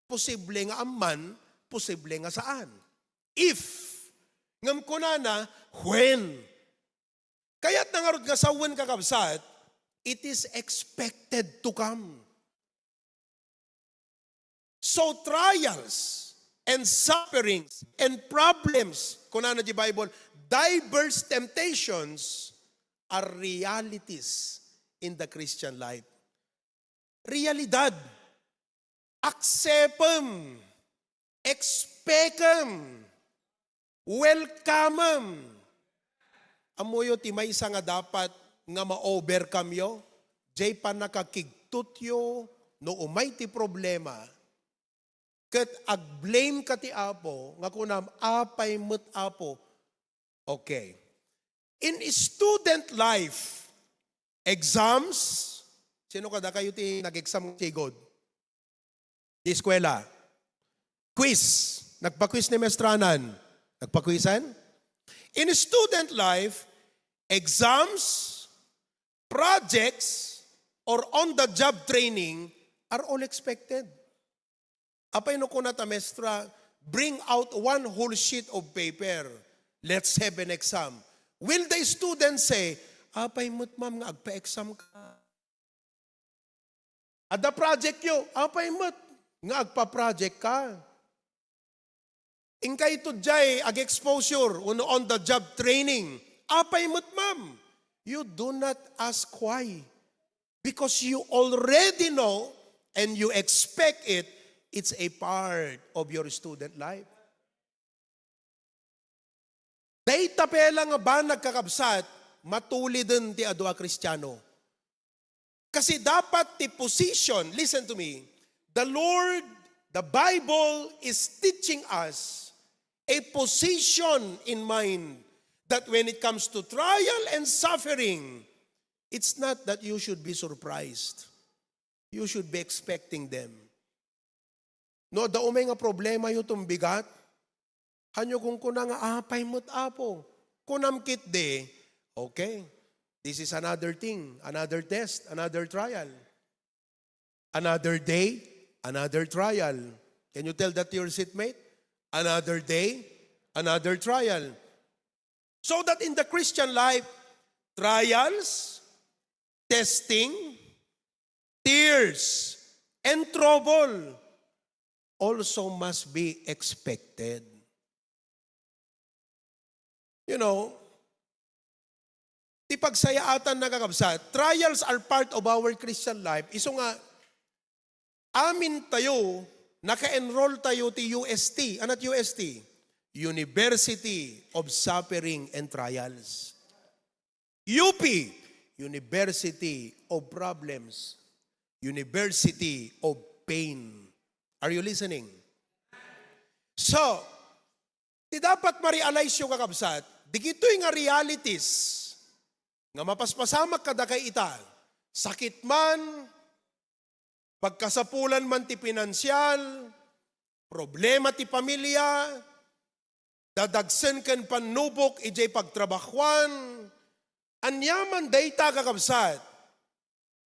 Speaker 4: posible nga aman, posible nga saan. If. Ngam ko na when. Kaya't na nga rod nga sa when kakabsat, it is expected to come. So trials and sufferings and problems, kung ano di Bible, diverse temptations are realities in the Christian life. Realidad. Acceptem. Expectem. Welcome. Amoyo ti may isa nga dapat nga ma-overcome yo, jay pa nakakigtut yo, no umay ti problema, ket ag-blame ka ti Apo, nga kunam apay met Apo. Okay. In student life, exams, sino kada kayo ti nag-exam ti God? Di eskwela. Quiz. Nagpa-quiz ni Mestranan. Nagpa-quizan? In student life, exams, projects, or on-the-job training are all expected. Apay no kuna ta mestra, bring out one whole sheet of paper. Let's have an exam. Will the student say, apay mo't ma'am nga agpa-exam ka? Ada project yo, apay mo't nga agpa-project ka? Ingkay to jay ag-exposure on the job training. Apay mo't ma'am. You do not ask why. Because you already know and you expect it, it's a part of your student life. Dahita pela nga ba nagkakabsat, matuli din ti adwa Kristiyano. Kasi dapat ti position, listen to me, the Lord, the Bible is teaching us a position in mind that when it comes to trial and suffering, it's not that you should be surprised. You should be expecting them. No, da umay nga problema yung tumbigat, hanyo kung kuna nga apay mo't Apo. Kunam kit de, okay, this is another thing, another test, another trial. Another day, another trial. Can you tell that to your seatmate? Another day, another trial. So that in the Christian life, trials, testing, tears, and trouble also must be expected. You know, di pagsayaatan nakakabsat, trials are part of our Christian life. Iso nga, amin tayo, naka-enroll tayo ti UST. Anat UST? University of Suffering and Trials. UP, University of Problems. University of Pain. Are you listening? So, di dapat ma-realize yung kakabsat, di kito'y nga realities, nga mapaspasamak kada kay ita, sakit man, pagkasapulan man ti pinansyal, problema ti pamilya, dadagsen ken panubok ijay pagtrabakwan, anyaman dayta kakabsat,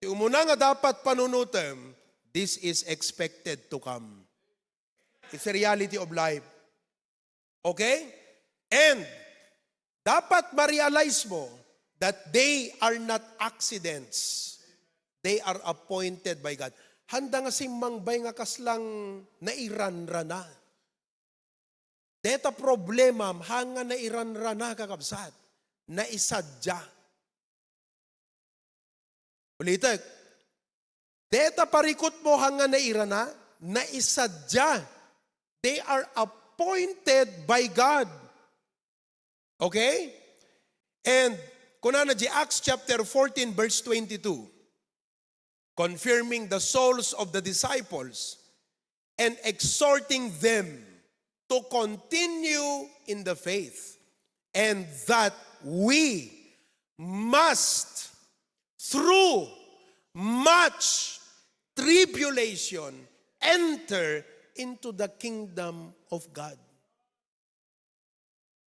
Speaker 4: ti umuna nga dapat panunutem, this is expected to come. It's a reality of life. Okay? And dapat ma-realize mo that they are not accidents. They are appointed by God. Handa nga simmangbay nga kaslang nairanrana. Deta problema, hanga nairanrana kakabsat. Naisadya. Ulitek. Deta parikot mo hanga nairana, naisadya. They are appointed by God. Okay? And kunana di Acts chapter 14 verse 22. Confirming the souls of the disciples and exhorting them to continue in the faith, and that we must, through much tribulation, enter into the kingdom of God.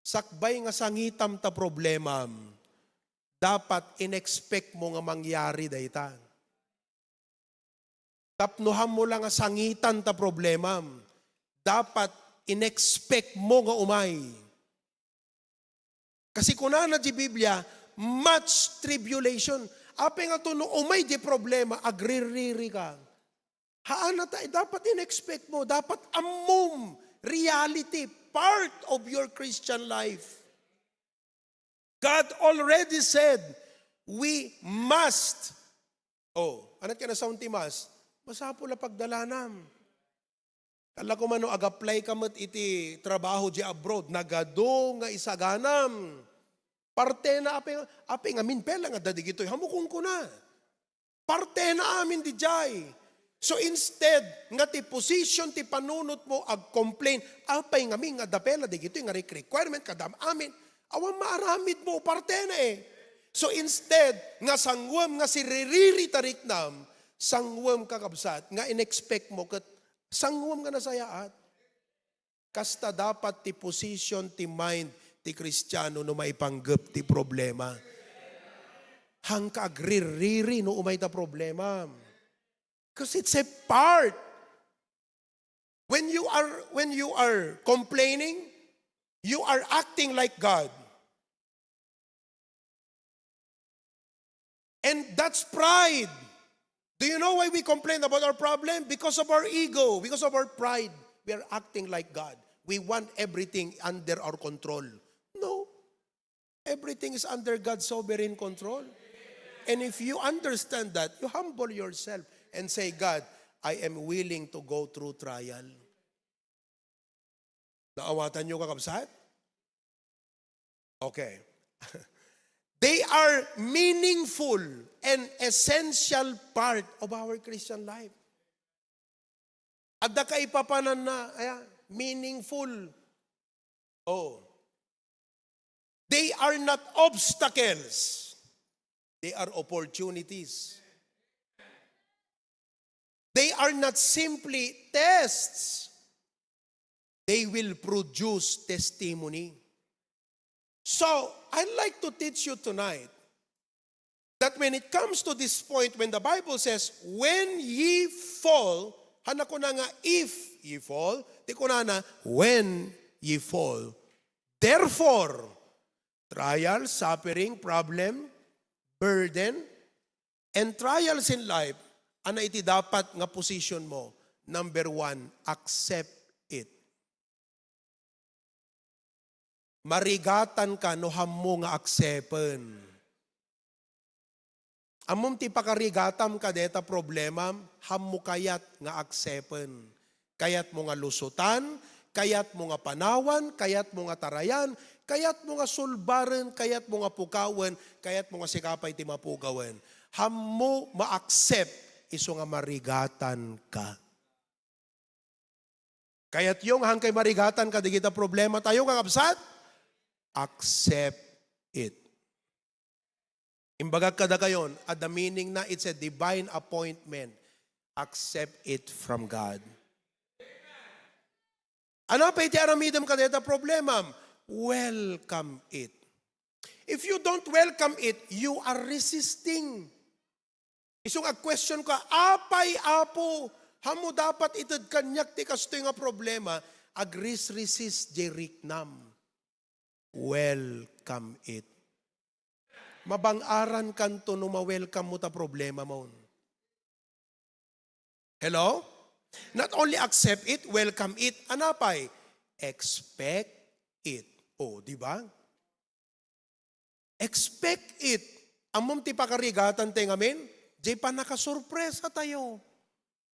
Speaker 4: Sakbay nga sangitam ta problema, dapat inexpect mo nga mangyari dayta. Tapnuhan mo lang nga sangitan ta problema, dapat inexpect mo nga umay. Kasi kunana di Biblia, much tribulation. Ape nga to, no, umay di problema, agririri ka. Haan na tayo, dapat in-expect mo, dapat amom, reality, part of your Christian life. God already said, we must. Oh, anat ka na sa untimas? Masapo la pagdalanam. Kala ko mano ag-apply ka mat iti trabaho di abroad, nagado nga isaganam. Parte na ape nga minpela nga dadig ito'y hamukong ko na. Parte na amin di jay. So instead, nga ti position, ti panunot mo, ag-complain, apay nga mi nga dapela, di ito'y nga requirement, kadam amin, awang maaramid mo, parte na eh. So instead, nga sangwam, nga si ririri tariknam, sangwam kakabsat, nga in-expect mo, kat sangwam nga nasayaat. Kasta dapat ti position, ti mind, ti Kristiyano no maipanggap ti problema. Hangka agririri no umay ta problema. Because it's a part. When you are complaining, you are acting like God. And that's pride. Do you know why we complain about our problem? Because of our ego, because of our pride. We are acting like God. We want everything under our control. No. Everything is under God's sovereign control. And if you understand that, you humble yourself and say, God, I am willing to go through trial. Naawatan nyo kakabsat? Okay. They are meaningful and essential part of our Christian life. Adda ka ipapanan na, meaningful. Oh. They are not obstacles. They are opportunities. They are not simply tests. They will produce testimony. So, I'd like to teach you tonight that when it comes to this point, when the Bible says, when ye fall, hana ko na nga, if ye fall, di ko na when ye fall. Therefore, trial, suffering, problem, burden, and trials in life, ana iti dapat nga position mo. Number 1, accept it. Marigatan ka no hammo nga aksepen. Amom ti pakarigatam ka deta problema, hammo kayat nga aksepen. Kayat mo nga lusutan, kayat mo nga panawan, kayat mo nga tarayan, kayat mo nga sulbaran, kayat mo nga pukawan, kayat mo nga sikapay ti mapugawan. Hammo ma-accept iso nga marigatan ka. Kayat yung hangkay marigatan ka, di kita problema tayo kakabsat, accept it. Imbaga kada kayon, at the meaning na it's a divine appointment. Accept it from God. Ano pa iti aramidam ka deta problema? Welcome it. If you don't welcome it, you are resisting. Isong ag-question ka, apay apo, hamo dapat itad kanyak ti kasto nga problema, agris-resist jeriknam. Welcome it. Mabang-aran kanto no ma-welcome mo ta problema mo. Hello? Not only accept it, welcome it, anapay? Expect it. O, di ba? Expect it. Amom ti pakarigatan tayo ngamin, di pa nakasurpresa tayo.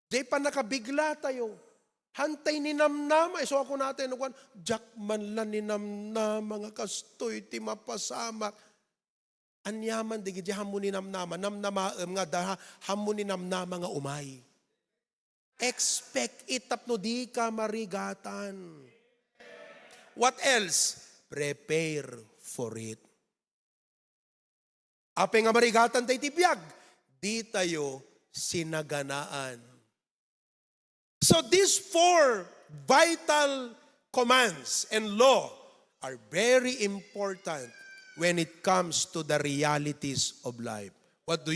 Speaker 4: Di pa nakabigla tayo. Hantay ni namnama. So ako natin, Jackman lang ni namnama, mga kastoy, ti mapasamak. Anyaman, di gidi hamo ni namnama. Namnamaam nga daha, hamo ni namnama nga umay. Expect it, tapno di ka marigatan. What else? Prepare for it. Ape nga marigatan tayo tibiyag, di tayo sinaganaan. So these 4 vital commands and law are very important when it comes to the realities of life. What do?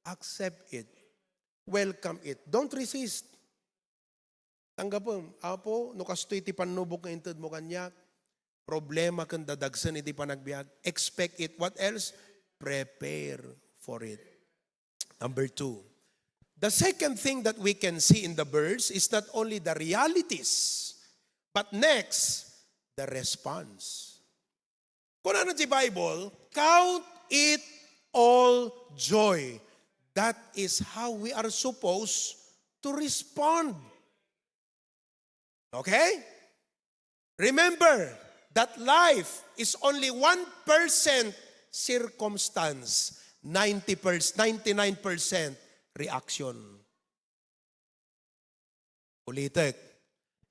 Speaker 4: Accept it. Welcome it. Don't resist. Tanggapon, apo, no kastoy iti panubok nga inted mo kanyak, problema kang dadagsan iti panagbiag. Expect it. What else? Prepare for it. Number 2. The second thing that we can see in the verse is not only the realities, but next, the response. Kung ano di Bible, count it all joy. That is how we are supposed to respond. Okay? Remember that life is only 1% circumstance, 99% reaction. Ulitin.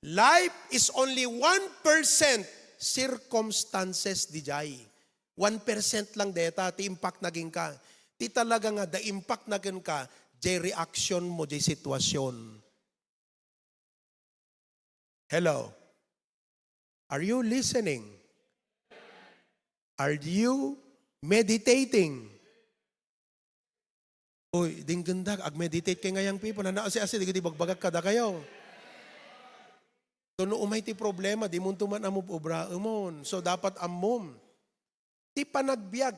Speaker 4: Life is only 1% circumstances di jay. 1% lang deta, ti impact naging ka. Ti talaga nga, the impact naging ka, jay reaction mo, jay sitwasyon. Hello? Are you listening? Are you meditating? Uy, ding ganda, ag-meditate kay ngayang people. Na asi-asi, di bagbagag kada kayo. Tuno umay ti problema, di mo tuman amog obra umon. So dapat amom. Ti panagbiag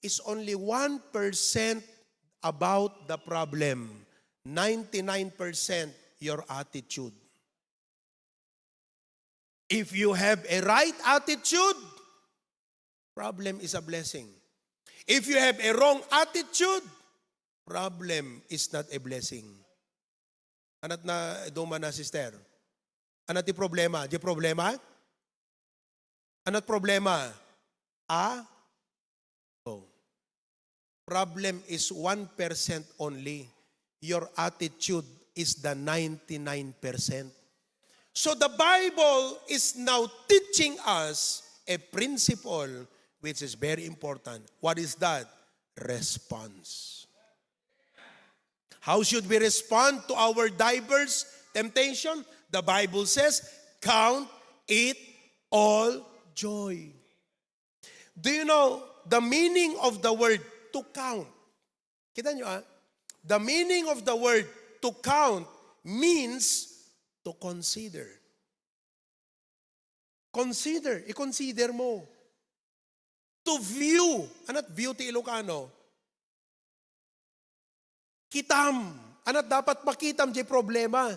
Speaker 4: is only 1% about the problem. 99% your attitude. If you have a right attitude, problem is a blessing. If you have a wrong attitude, problem is not a blessing. Anat na duma na sister? Anat ti problema? Di problema? Anat problema? Oh. Problem is 1% only. Your attitude is the 99%. So the Bible is now teaching us a principle which is very important. What is that? Response. How should we respond to our diverse temptation? The Bible says, count it all joy. Do you know the meaning of the word to count? Kita nyo The meaning of the word to count means to consider. Consider. I-consider mo. To view. Anat view ti Ilocano? Kitam. Anat dapat makitam di problema.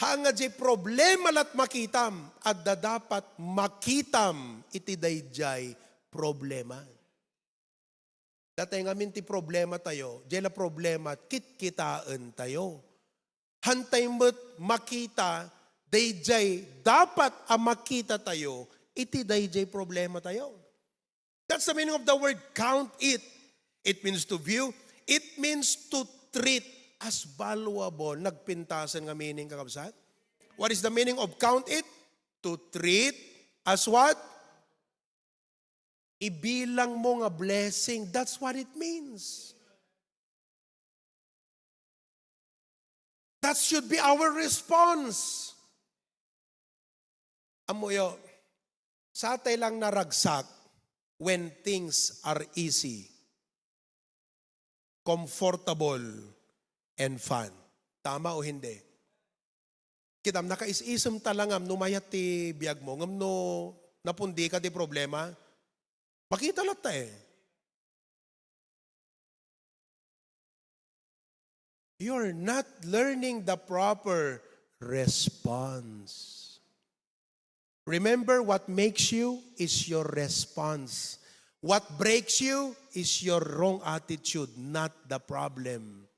Speaker 4: Hanga di problema lat makitam. At dapat makitam iti dayjay problema. Datay ngamin ti problema tayo. Di la problema kitkitaan tayo. Hantay mo't makita, dayjay, dapat ang makita tayo, iti dayjay problema tayo. That's the meaning of the word count it. It means to view. It means to treat as valuable. Nagpintasan nga meaning kakabsat. What is the meaning of count it? To treat as what? Ibilang mo nga blessing. That's what it means. That should be our response. Amoyo, sa atay lang naragsak when things are easy, comfortable, and fun. Tama o hindi? Kitam, nakais-isam talangam, numayat ti biyag mo, ngam no, napundi ka ti problema, makita lang ta You're not learning the proper response. Remember, what makes you is your response. What breaks you is your wrong attitude, not the problem.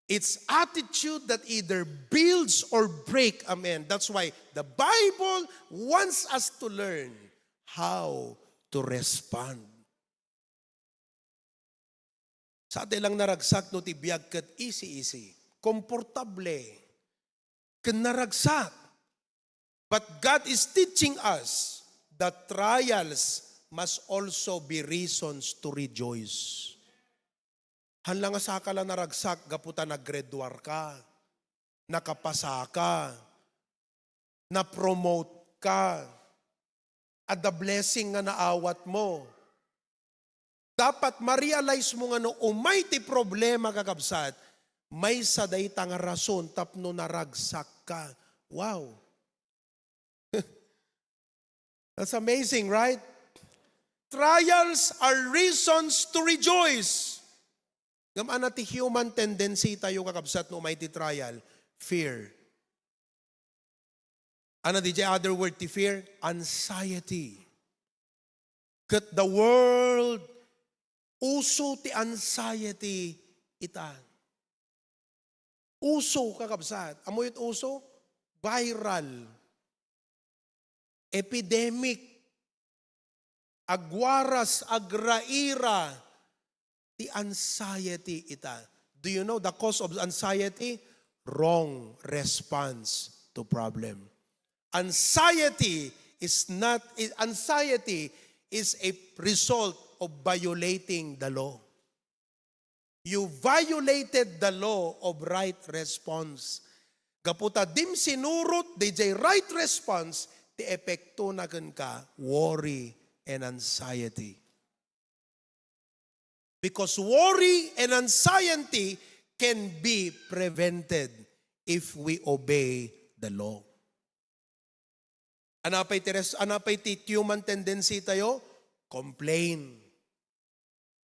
Speaker 4: It's attitude that either builds or break. Amen. That's why the Bible wants us to learn how to respond. Sa atin lang naragsak no tibiyag kat easy. Komportable. Kan naragsak. But God is teaching us that trials must also be reasons to rejoice. Hanlang sa ka lang naragsak, gaputa nag-graduar ka, nakapasa ka, na-promote ka, at the blessing nga naawat mo. Dapat ma-realize mo nga no, umay ti problema kakabsat, may saday tang rason tapno naragsak ka. Wow. That's amazing, right? Trials are reasons to rejoice. Gamana ti human tendency tayo kakabsat no may ti trial, fear. Ano di other word ti fear? Anxiety. Kat the world, uso ti anxiety ita. Uso kakabsat. Amo yung uso? Viral. Epidemic. Agwaras, agraira. The anxiety ita. Do you know the cause of anxiety? Wrong response to problem. Anxiety is a result of violating the law. You violated the law of right response. Gaputa dim sinurot DJ right response, ti epekto na ka worry and anxiety. Because worry and anxiety can be prevented if we obey the law. Anapay ti human tendency tayo? Complain.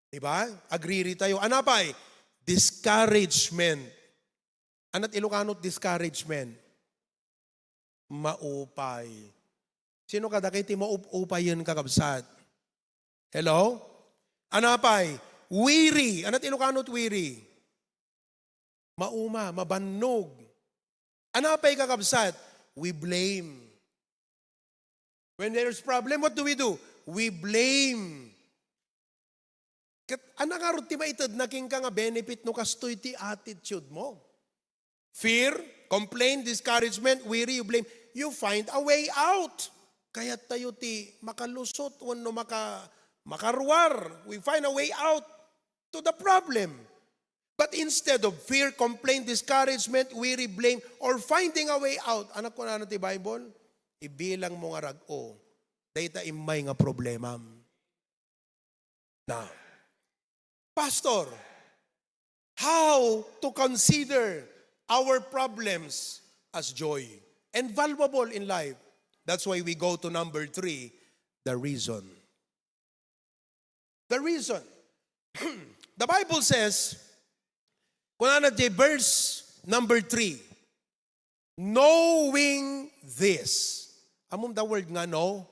Speaker 4: Diba? Agree tayo. Anapay? Discouragement. Anat Ilocanot discouragement? Maupay. Sino kada kay ti maupay yun kakabsat? Hello? Anapay? Weary. Anat Ilocanot weary? Mauma, mabannog. Anapay kakabsat? We blame. When there's problem, what do? We blame. Anak nga rin ti maitad na king ka nga benefit no kastoy ti attitude mo. Fear, complain, discouragement, weary, you blame. You find a way out. Kaya tayo ti makalusot o no makarwar. We find a way out to the problem. But instead of fear, complain, discouragement, weary, blame, or finding a way out, anak ko na ti Bible, ibilang mo nga rag-o, dahita imay nga problema. Now, Pastor, how to consider our problems as joy and valuable in life? That's why we go to number 3, the reason. The reason. The Bible says, kung ano verse number 3, knowing this. Among the word nga no,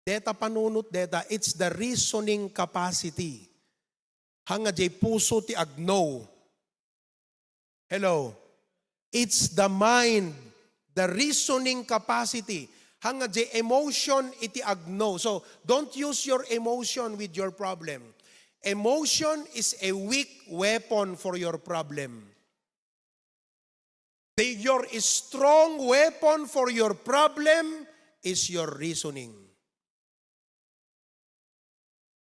Speaker 4: deta panunot deta, it's the reasoning capacity. Hanga jay puso ti agno. Hello. It's the mind, the reasoning capacity. Hanga jay emotion iti agno. So don't use your emotion with your problem. Emotion is a weak weapon for your problem. Your strong weapon for your problem is your reasoning.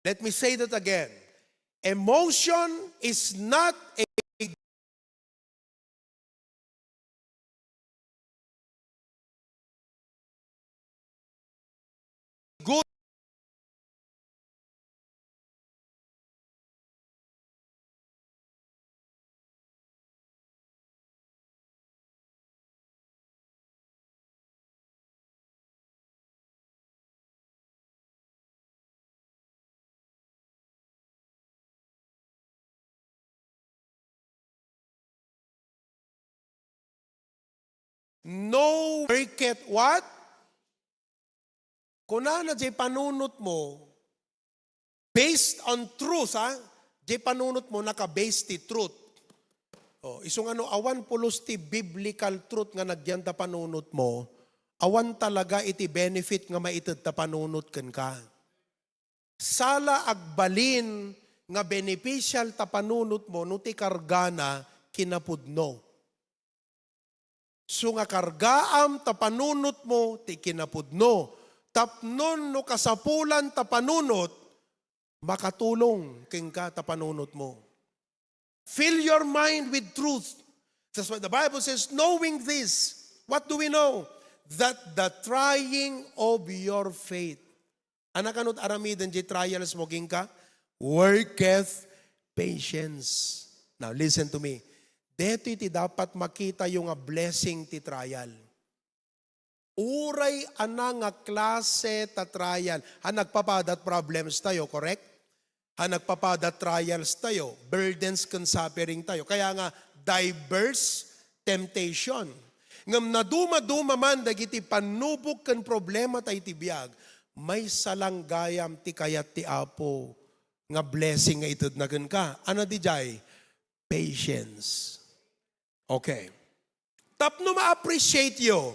Speaker 4: Let me say that again. Emotion is not a good no market what? Kung na jay panunot mo, based on truth, ha? Jay panunot mo, naka-based ti truth. O, isong ano, awan pulos ti biblical truth nga nagyan ta panunot mo, awan talaga iti benefit nga maitid ta panunot ken ka. Sala agbalin nga beneficial ta panunot mo, no ti kargana kinapudno. So nga kargaam ta panunot mo, ti kinapudno. Tapnon no kasapulan ta panunot, makatulong king ka ta panunot mo. Fill your mind with truth. That's why the Bible says, knowing this, what do we know? That the trying of your faith. Anak anot aramiden di trials mo king ka? Worketh patience. Now listen to me. Dito iti dapat makita yung blessing ti trial. Uray ana nga klase ta trial. Nagpapadat problems tayo, correct? Nagpapadat trials tayo, burdens kan suffering tayo. Kaya nga, diverse temptation. Ngam na duma-duma man dagiti panubok kan problema tayo tibiyag, may salanggayam ti kayat ti Apo nga blessing nga itod na ka. Ano di jay? Patience. Okay. Tapno ma-appreciate yo.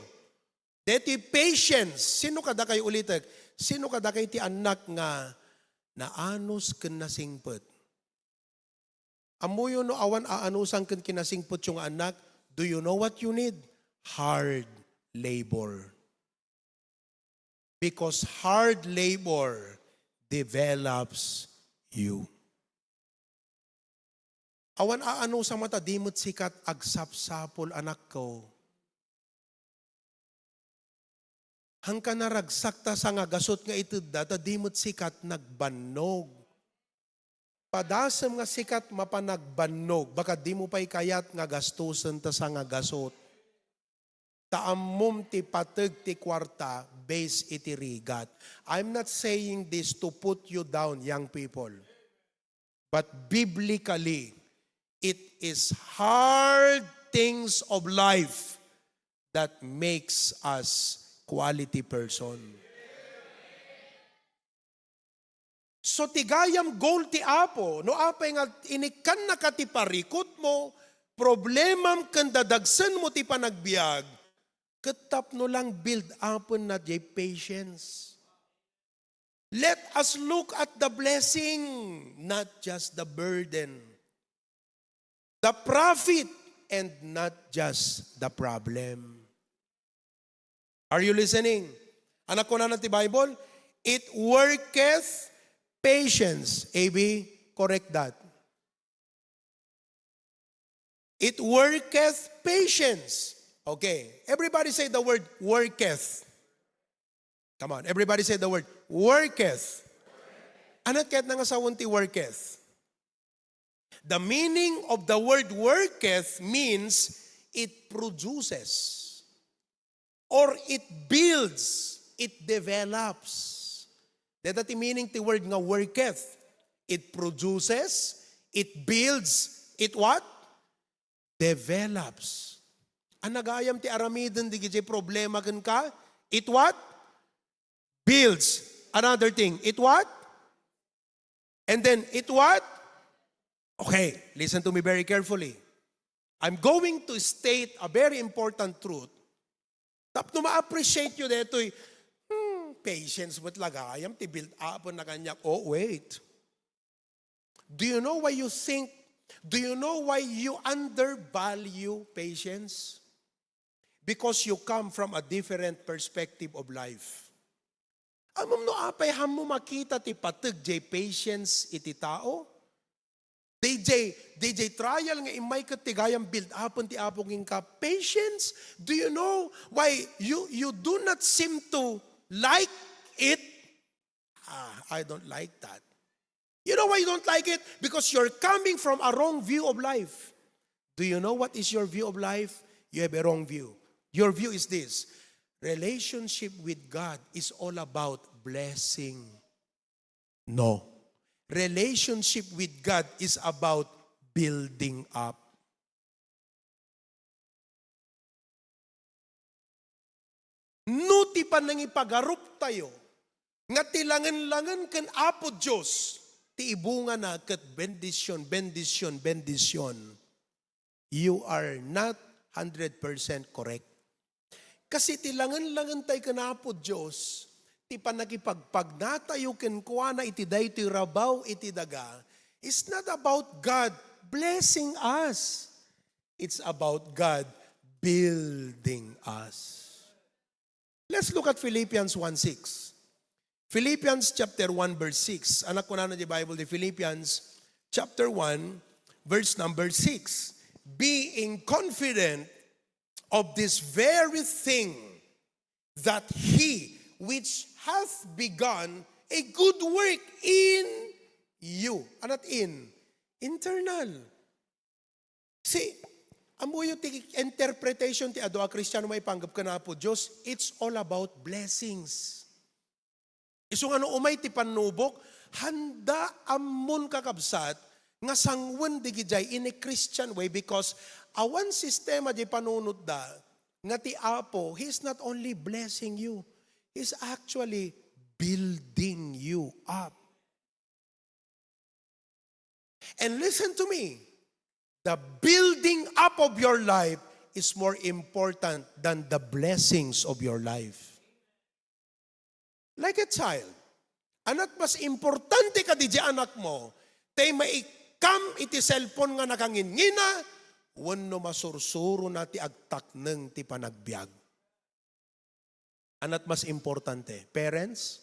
Speaker 4: Deti patience. Sino kada kayo ulitek? Sino kada kayo ti anak nga naanos ken nasingpet? Amuyo no awan aanusan ken kinasingpet yung anak, do you know what you need? Hard labor. Because hard labor develops you. Awan aano sa mata, dimot sikat agsapsapol anak ko. Hangka naragsakta sa nga gasot nga itid data, dimot sikat nagbannog. Padasam nga sikat mapanagbannog, baka di mo pa'y kayat nga gastusan ta sa nga gasot. Taamom ti pateg ti kwarta, base iti rigat. I'm not saying this to put you down, young people. But biblically, it is hard things of life that makes us quality person. So tigayam goal ti Apo, no apay nga inikan na ka ti parikot mo, problemam kan dadagsan mo ti panagbiag, ketap no lang build upon na jay patience. Let us look at the blessing, not just the burden. The profit and not just the problem. Are you listening? Anak ko na ti Bible, it worketh patience. AB, correct that. It worketh patience. Okay, everybody say the word worketh. Come on, everybody say the word worketh. Anat kahit nga sa ti worketh? The meaning of the word worketh means it produces. Or it builds, it develops. That's the meaning the word nga worketh. It produces, it builds, it what? Develops. Ang nagayam ti aramidin di gijay problema kan ka, it what? Builds. Another thing, it what? And then it what? Okay, listen to me very carefully. I'm going to state a very important truth. Tapno ma-appreciate nyo dito patience with lagayam, ti build up na kanyak. Oh, wait. Do you know why you think, do you know why you undervalue patience? Because you come from a different perspective of life. Amam no apay ham mo makita ti pateg jay patience iti tao. DJ trial nga imay katigayang build upon ti apong ka patience. Do you know why you do not seem to like it? I don't like that. You know why you don't like it? Because you're coming from a wrong view of life. Do you know what is your view of life? You have a wrong view. Your view is this: relationship with God is all about blessing. No. Relationship with God is about building up. Nuti pa nang ipagarup tayo, nga tilangan-langan kan Apo Diyos, ti ibunga na kat bendisyon, bendisyon, bendisyon. You are not 100% correct. Kasi tilangan-langan tayo kan Apo Diyos, ti panagipagpagnatayo ken kuana iti daytoy rabaw iti daga, is not about God blessing us. It's about God building us. Let's look at Philippians 1:6. Philippians chapter 1 verse 6. Anak ko na di Bible, di Philippians chapter 1 verse number 6. Being confident of this very thing, that He which hath begun a good work in you. Anat in? Internal. See, amo yung interpretation ti adwa Kristiyano may panggap ka na po Diyos, it's all about blessings. Iso nga no umay ti panubok, handa amon kakabsat, nga sangwan di gijay in a Christian way because awan sistema di panunod da, nga ti Apo, He's not only blessing you, He's actually building you up. And listen to me, the building up of your life is more important than the blessings of your life. Like a child, anak mas importante ka di anak mo, tay maikam iti cellphone nga nakangingina, wano masursuro na ti agtakneng ti panagbiag. Anak mas importante, parents,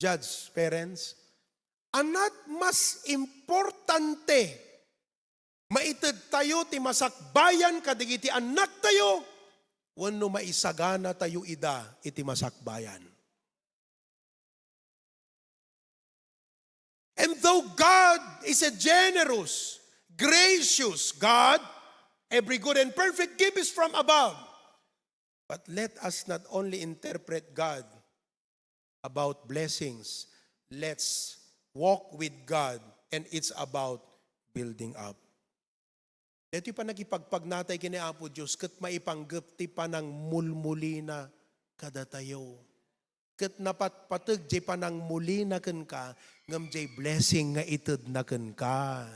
Speaker 4: judge, parents, anak mas importante, maited tayo ti masakbayan kadigiti anak tayo, wano maisagana tayo ida iti masakbayan. And though God is a generous, gracious God, every good and perfect gift is from above. But let us not only interpret God about blessings, let's walk with God and it's about building up. Ito pa nagipagpag natay kini Apo Diyos, kat maipanggap ti panang mulmulina kada tayo. Kat napatpatag di panang mulina ken ka, ngam jay blessing nga ited na ken ka.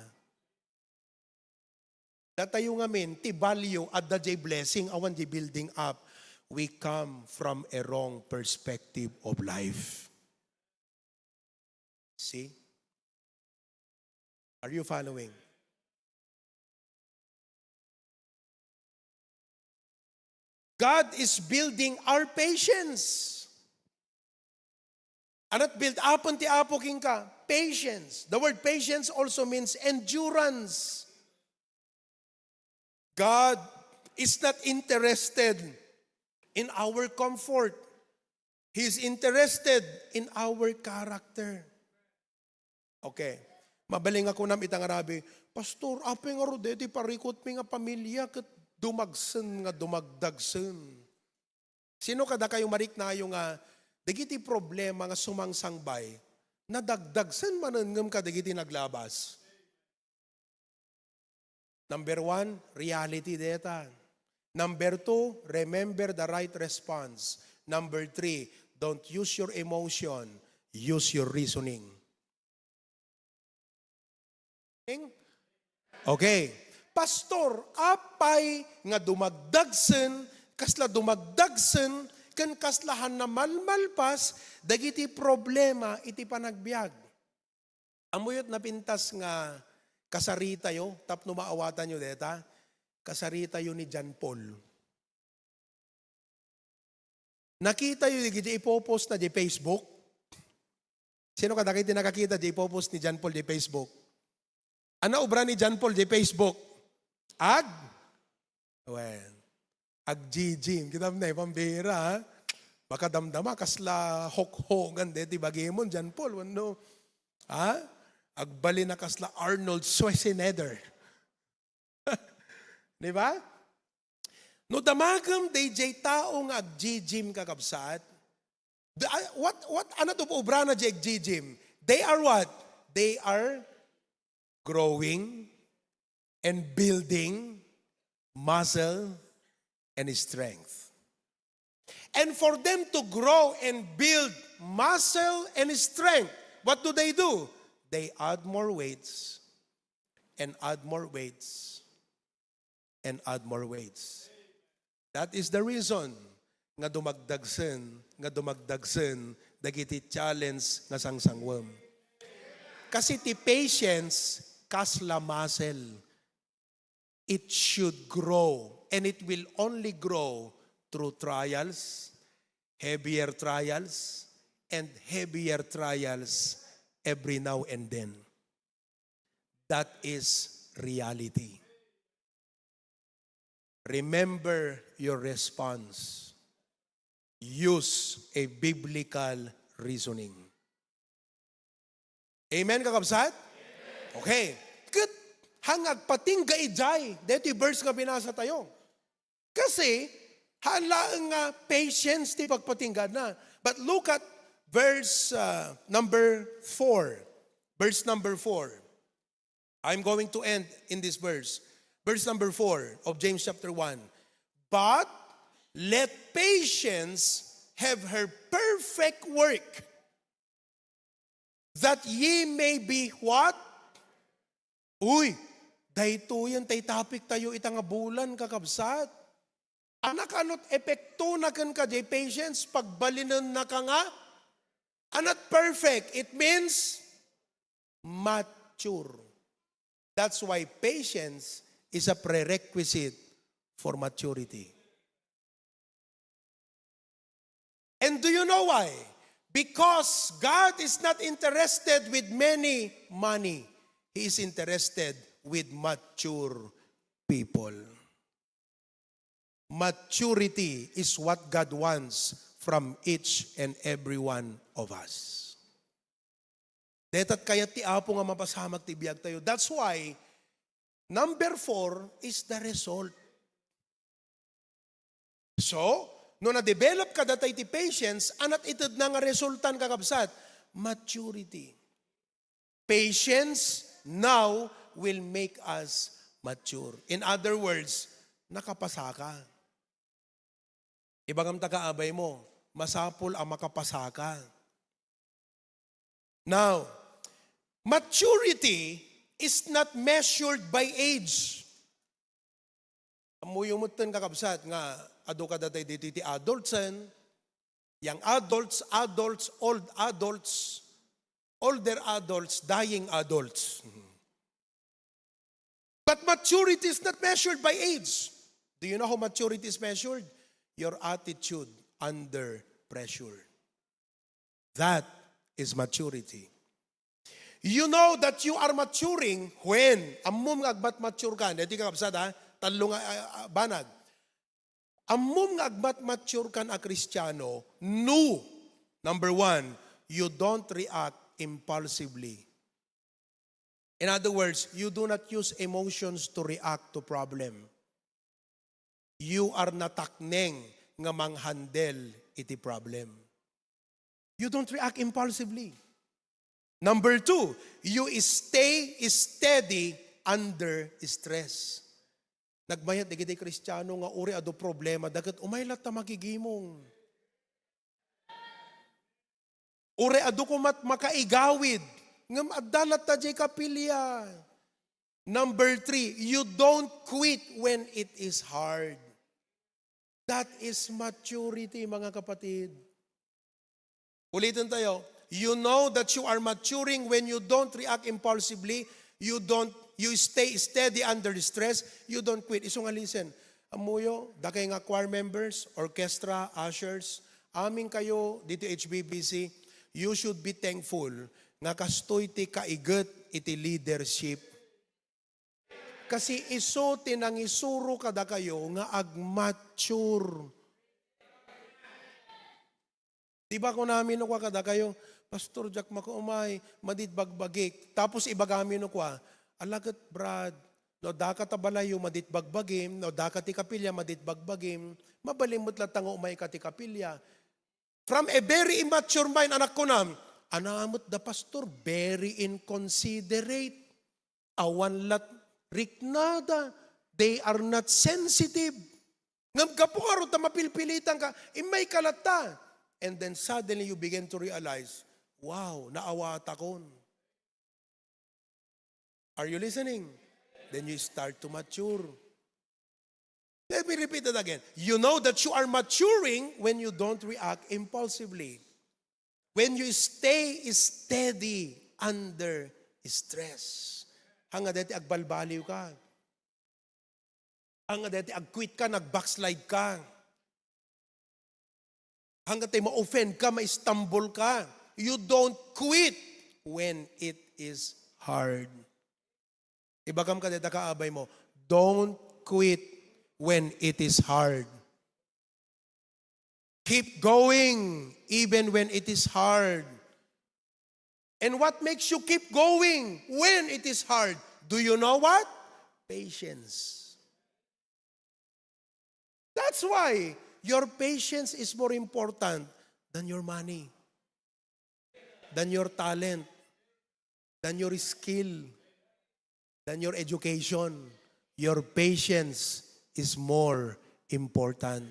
Speaker 4: Datayo ngamin, ti value at the jay blessing, awan jay building up, we come from a wrong perspective of life. See? Are you following? God is building our patience. Anat build upon ti Apo king ka, patience. The word patience also means endurance. God is not interested in our comfort. He is interested in our character. Okay. Mabaling ako nam itang Arabi, Pastor, apeng aro deti parikot mi nga pamilya ket dumagsen nga dumagdagsen. Sino kada kayo marik na yung dagiti problema nga sumangsangbay, nadagdagsen manengem ka dagiti naglabas. Number 1, reality data. Number 2, remember the right response. Number 3, don't use your emotion, use your reasoning. Okay. Pastor, apay nga dumagdagsen, kasla dumagdagsen, ken kaslahan na malmalpas, dagiti problema iti panagbiag. Amuyot na pintas nga kasarita yo, tapno maawatan yo deta, kasarita yo ni John Paul. Nakita yo di ipopost na di Facebook? Sino kada kayo nakakita di ipopost ni John Paul di Facebook? Ano obra ni John Paul di Facebook? Ag-jijim. Kita na pambira, ha? Baka damdama, kasla hok-hongan de, di bagimon, John Paul, ano? Ha? Agbali na kasla Arnold Schwarzenegger. Di ba? No damagam, DJ taong ag-jijim kakabsat. Ano to po obra na di ag-jijim? They are what? They are growing and building muscle and strength. And for them to grow and build muscle and strength, what do? They add more weights and add more weights and add more weights. That is the reason nga dumagdagsen, dagiti challenge nga sangsangwam. Kasi ti patience, kasla muscle. It should grow, and it will only grow through trials, heavier trials, and heavier trials every now and then. That is reality. Remember your response. Use a biblical reasoning. Amen, kakabsat? Okay. Good. hangag pating gaijay. Dito yung verse nga binasa tayo. Kasi, halaang nga patience ti pagpatinggad na. But look at verse number 4. Verse number 4. I'm going to end in this verse. Verse number 4 of James chapter 1. But let patience have her perfect work, that ye may be what? Uy, dahito yan tay topic tayo itang bulan kakabsat. Anak anot epekto na kan ka jay patience pagbalinan na ka nga. Anat perfect, it means mature. That's why patience is a prerequisite for maturity. And do you know why? Because God is not interested with many money. He is interested with mature people. Maturity is what God wants from each and every one of us. Detat kaya ti apo nga mapasamak ti biyag tayo. That's why, number 4 is the result. So, no na-develop ka datay ti patience, anat itad na nga resultan kakabsat, maturity. Patience now will make us mature. In other words, nakapasa ka. Ibagam kaabay mo, masapol ang makapasa ka. Now, maturity is not measured by age. Amuyumutan kakabsat nga, ado ka datay dito iti adultsen, young adults, old adults, older adults, dying adults. But maturity is not measured by age. Do you know how maturity is measured? Your attitude under pressure. That is maturity. You know that you are maturing when, amum agbat mature ka, dito ka kapsad ha, talong banag. Amum nga agbat mature kan a Kristiyano, no. Number 1, you don't react impulsively. In other words, you do not use emotions to react to problem. You are natakneng nga manghandle iti problem. You don't react impulsively. Number 2, you stay steady under stress. Nagbayad di giti Kristiyano nga uri ado problema dagat umaylat ta magigimong. Uri ado kumat makaigawid ngam addalat ta jay kapilya. Number 3, you don't quit when it is hard. That is maturity, mga kapatid. Ulitin tayo. You know that you are maturing when you don't react impulsively, you stay steady under stress, you don't quit. Iso nga listen, amuyo, dakay nga choir members, orchestra, ushers, aming kayo dito HBBC, you should be thankful nga kastoy ti kaiget iti leadership. Kasi iso tinang isuro kada kayo nga agmature. Di ba kung namin no kada kayo, Pastor Jack makuumay, madit bagbagik. Tapos ibagamin no kwa, alagat Brad, no dakat abalayo madit bagbagim, no dakat ti kapilya madit bagbagim, mabalimot latang umay ka ti kapilya. From a very immature mind, anak ko nam, anamot da pastor, very inconsiderate. Awan lat riknada, they are not sensitive. Ngam kapungaro ta mapilpilitan ka, imay kalata. And then suddenly you begin to realize, wow, naawat akon. Are you listening? Then you start to mature. Let me repeat it again. You know that you are maturing when you don't react impulsively. When you stay steady under stress. Hanga dati agbalbaliw ka. Hanga dati agquit ka, nagbackslide ka. Hanggat tayo ma-offend ka, ma-stumble ka. You don't quit when it is hard. Ibagam ka dito kaabay mo, don't quit when it is hard. Keep going even when it is hard. And what makes you keep going when it is hard? Do you know what? Patience. That's why your patience is more important than your money, than your talent, than your skill, than your education. Your patience is more important.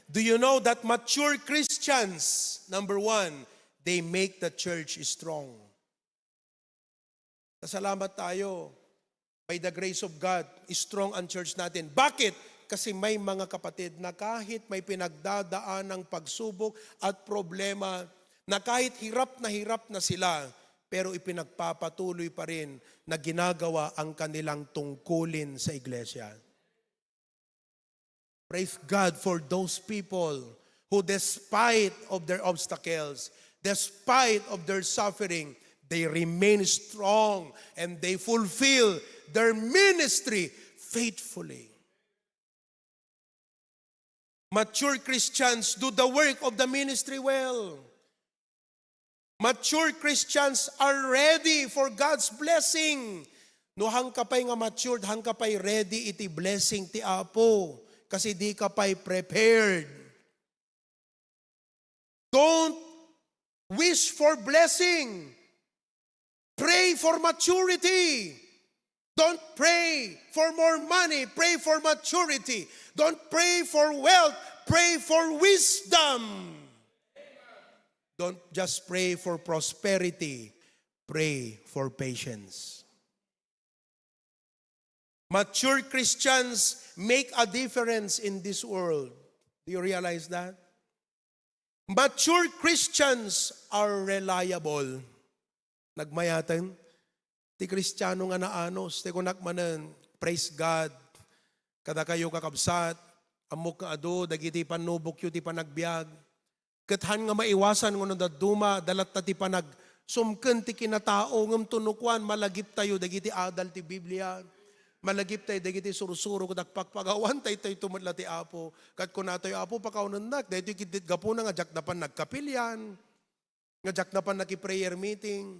Speaker 4: Do you know that mature Christians, number one, they make the church strong. Salamat tayo. By the grace of God, strong ang church natin. Bakit? Kasi may mga kapatid na kahit may pinagdadaan ng pagsubok at problema, na kahit hirap na sila, pero ipinagpapatuloy pa rin na ginagawa ang kanilang tungkulin sa iglesia. Praise God for those people who despite of their obstacles, despite of their suffering, they remain strong and they fulfill their ministry faithfully. Mature Christians do the work of the ministry well. Mature Christians are ready for God's blessing. No hang kapay nga matured, hang kapay ready iti blessing ti Apo. Kasi di kapay prepared. Don't wish for blessing. Pray for maturity. Don't pray for more money. Pray for maturity. Don't pray for wealth. Pray for wisdom. Don't just pray for prosperity. Pray for patience. Mature Christians make a difference in this world. Do you realize that? Mature Christians are reliable. Nagmayatan. Ti Kristiyano nga naanos. Ti kunak manen. Praise God. Kada kayo kakabsat. Amok ka ado. Dagiti panubok yu ti panagbiag. Kathan nga maiwasan ng daduma. Dalat ta ti panag. Sumken ti kinatao. Ngam tunukwan. Malagip tayo. Dagiti adal ti Biblia. Malagip tayo. Dagiti surusuro. Kudak pagpagawan tayo tumutla ti Apo. Kat kunatoy Apo pakaunanak. Dahito kitit gapo na nga jak na pan nagkapilyan. Nga jak na pan naki-prayer meeting.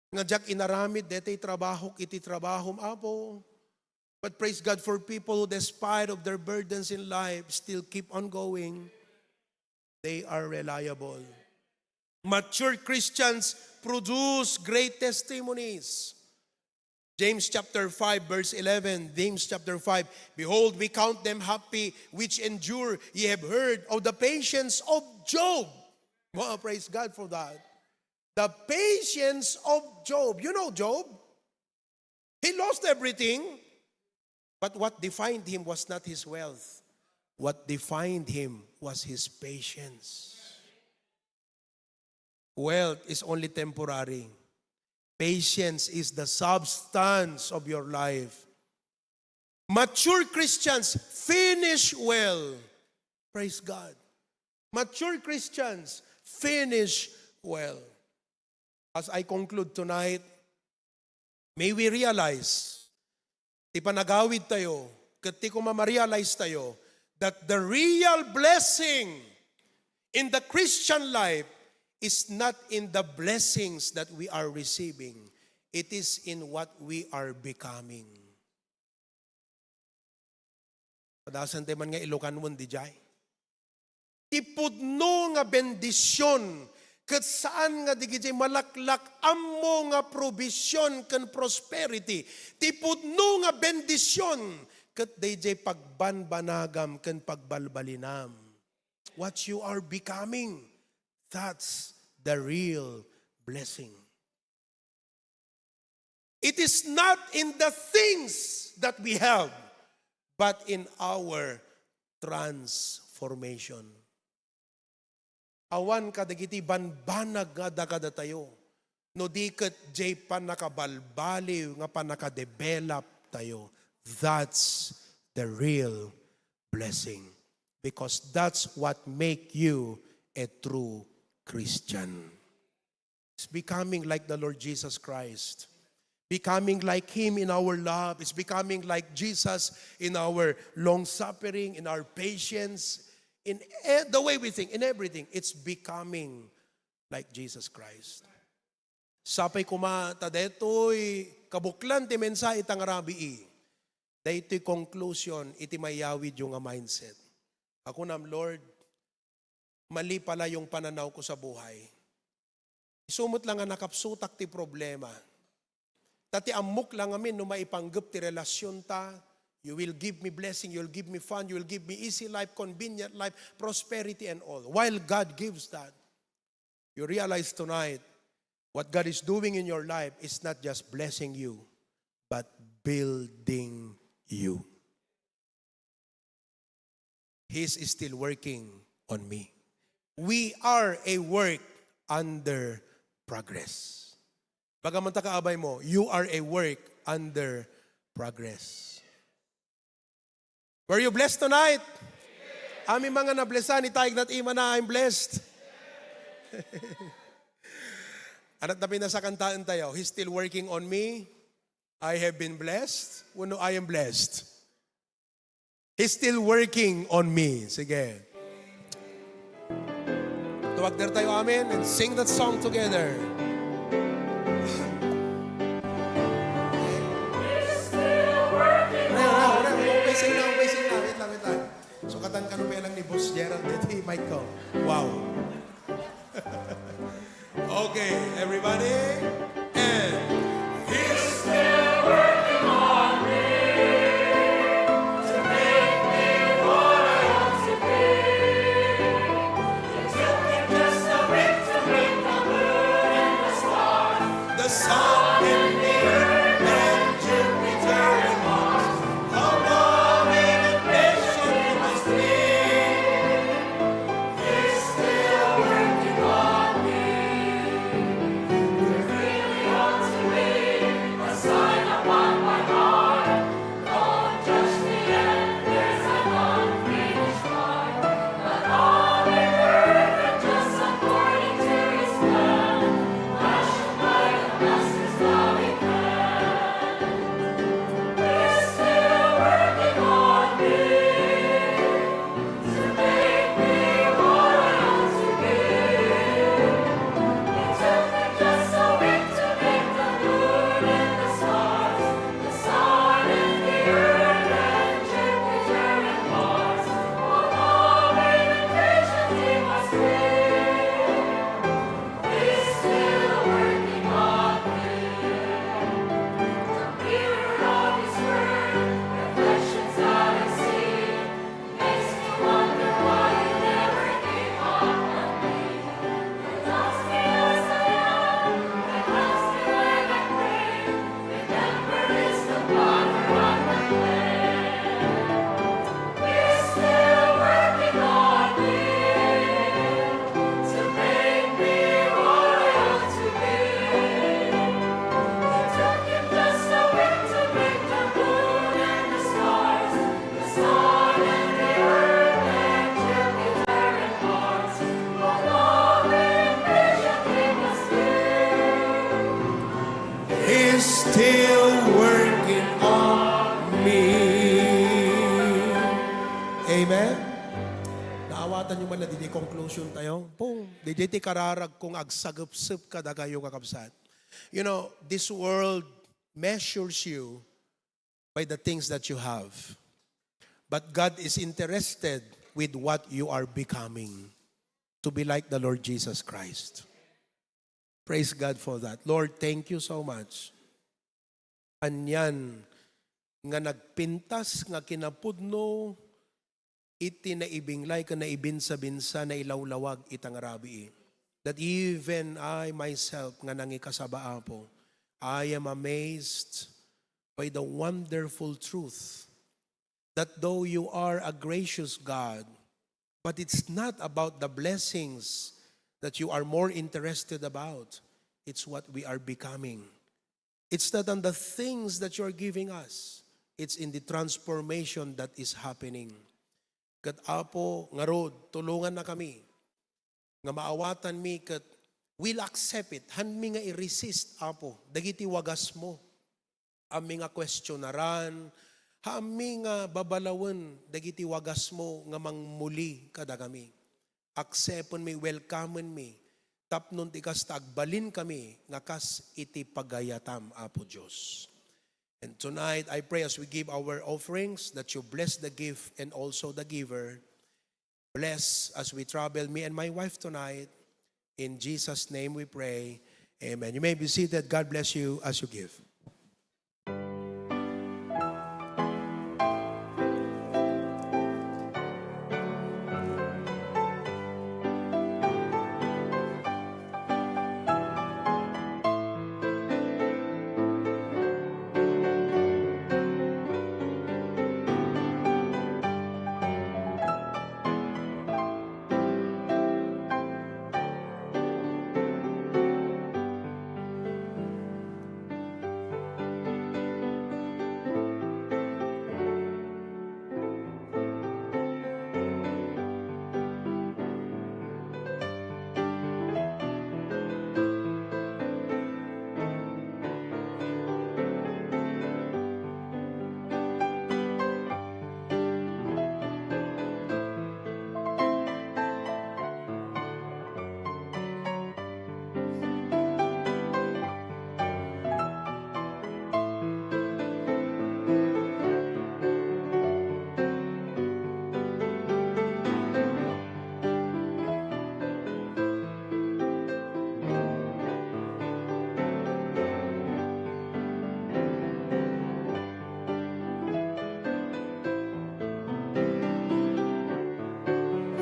Speaker 4: Nga jak inaramid, dete trabaho, iti trabahom Apo. But praise God for people who despite of their burdens in life, still keep on going. They are reliable. Mature Christians produce great testimonies. James chapter 5 verse 11, James chapter 5, behold, we count them happy which endure. Ye have heard of the patience of Job. Well, praise God for that. The patience of Job. You know Job? He lost everything. But what defined him was not his wealth. What defined him was his patience. Wealth is only temporary. Patience is the substance of your life. Mature Christians finish well. Praise God. Mature Christians finish well. As I conclude tonight, may we realize, ti panagawid tayo, kati ko ma-realize tayo, that the real blessing in the Christian life is not in the blessings that we are receiving. It is in what we are becoming. Padasan tayo man nga ilukan mo, di jay. Tipudno nga bendisyon kat saan nga digiti malaklak ammo nga provision kan prosperity. Tipudno nga bendisyon kat DJ pagbanbanagam kan pagbalbalinam. What you are becoming, that's the real blessing. It is not in the things that we have, but in our transformation. Awan kadagiti banbanag nga dakada tayo. No di kat jay pan nakabalbaliw nga pan nakadevelop tayo. That's the real blessing. Because that's what make you a true Christian. It's becoming like the Lord Jesus Christ. Becoming like Him in our love. It's becoming like Jesus in our long-suffering, in our patience, in the way we think, in everything. It's becoming like Jesus Christ. Sapay kumata detoy kabuklan ti mensahe itang rabii. Daytoy conclusion iti mayawid yung mindset. Ako nam, Lord, mali pala yung pananaw ko sa buhay. Isumot lang nga nakapsutak ti problema. Tati amok lang amin no maipanggap ti relasyon ta. You will give me blessing, you will give me fun, you will give me easy life, convenient life, prosperity and all. While God gives that, you realize tonight, what God is doing in your life is not just blessing you, but building you. He is still working on me. We are a work under progress. Bagaman kaabay mo, you are a work under progress. Were you blessed tonight? Ami mga nablesan, itayag na't ima na, I'm blessed. Anat na pinasa kantaan tayo, He's still working on me. I have been blessed. Uno, I am blessed. He's still working on me. Sige. Tuwag der tayo, amen, and sing that song together. Pacing na. Wait lang. So katan ka lang ni Boss Gerald. He might go. Wow. Okay, everybody. And He's still working on me to make me what I want to be. It took me just a week to make the moon and the stars, the sun and the earth and Jupiter and Mars. How loving and patient you must be. He's still working on me. Still working on me. Amen? Naawatan nyo man na di conclusion tayo. Pong, di ti kararag kung agsagupsup ka dagayo kakabsat. You know, this world measures you by the things that you have. But God is interested with what you are becoming to be like the Lord Jesus Christ. Praise God for that. Lord, thank you so much. Anyan nga nagpintas nga kinapudno iti na ibinglay ka na ibinsa-binsa na ilawlawag itang rabi. That even I myself nga nangikasaba po, I am amazed by the wonderful truth that though you are a gracious God, but it's not about the blessings that you are more interested about. It's what we are becoming. It's not on the things that you're giving us. It's in the transformation that is happening. Kat apo, nga rod, tulungan na kami. Nga maawatan mi kat will accept it. Han mi nga i-resist, apo. Dagiti wagas mo. Ami nga questionaran. Ami nga babalawan. Dagiti wagas mo nga mangmuli kada kami. Acceptan mi, welcomean mi. tapnon ti kas tagbalin kami, nga kas iti pagayatam, Apo Diyos. And tonight, I pray as we give our offerings, that you bless the gift and also the giver. Bless as we travel, me and my wife tonight. In Jesus' name we pray. Amen. You may be seated. God bless you as you give.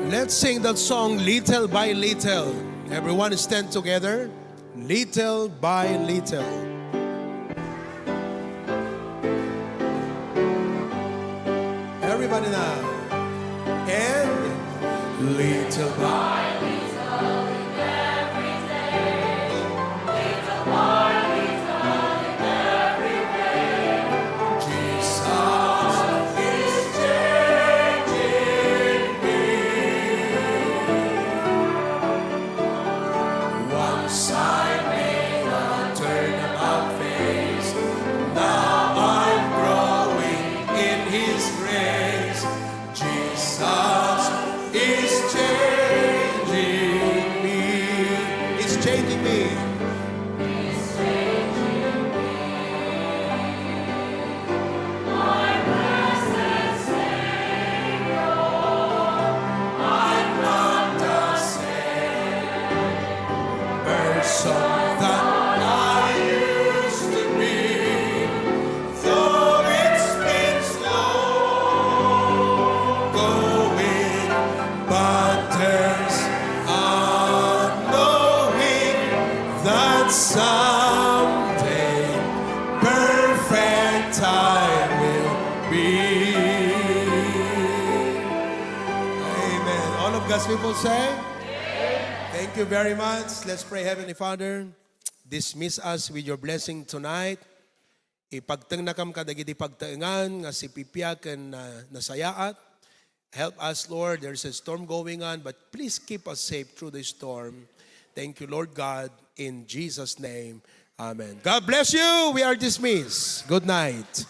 Speaker 4: Let's sing that song, Little by Little. Everyone stand together. Little by little. Everybody now. And little by changing me. I'm not the same person that I used to be. Though it's been slow going, but there's that someday perfect time will be. Amen. All of God's people say, thank you very much. Let's pray. Heavenly Father, dismiss us with your blessing tonight. Ipagtang na kam kadagiti pagtaengan nga si pipiaken nasayaat. Help us, Lord. There's a storm going on, but please keep us safe through the storm. Thank you, Lord God, in Jesus' name. Amen. God bless you. We are dismissed. Good night.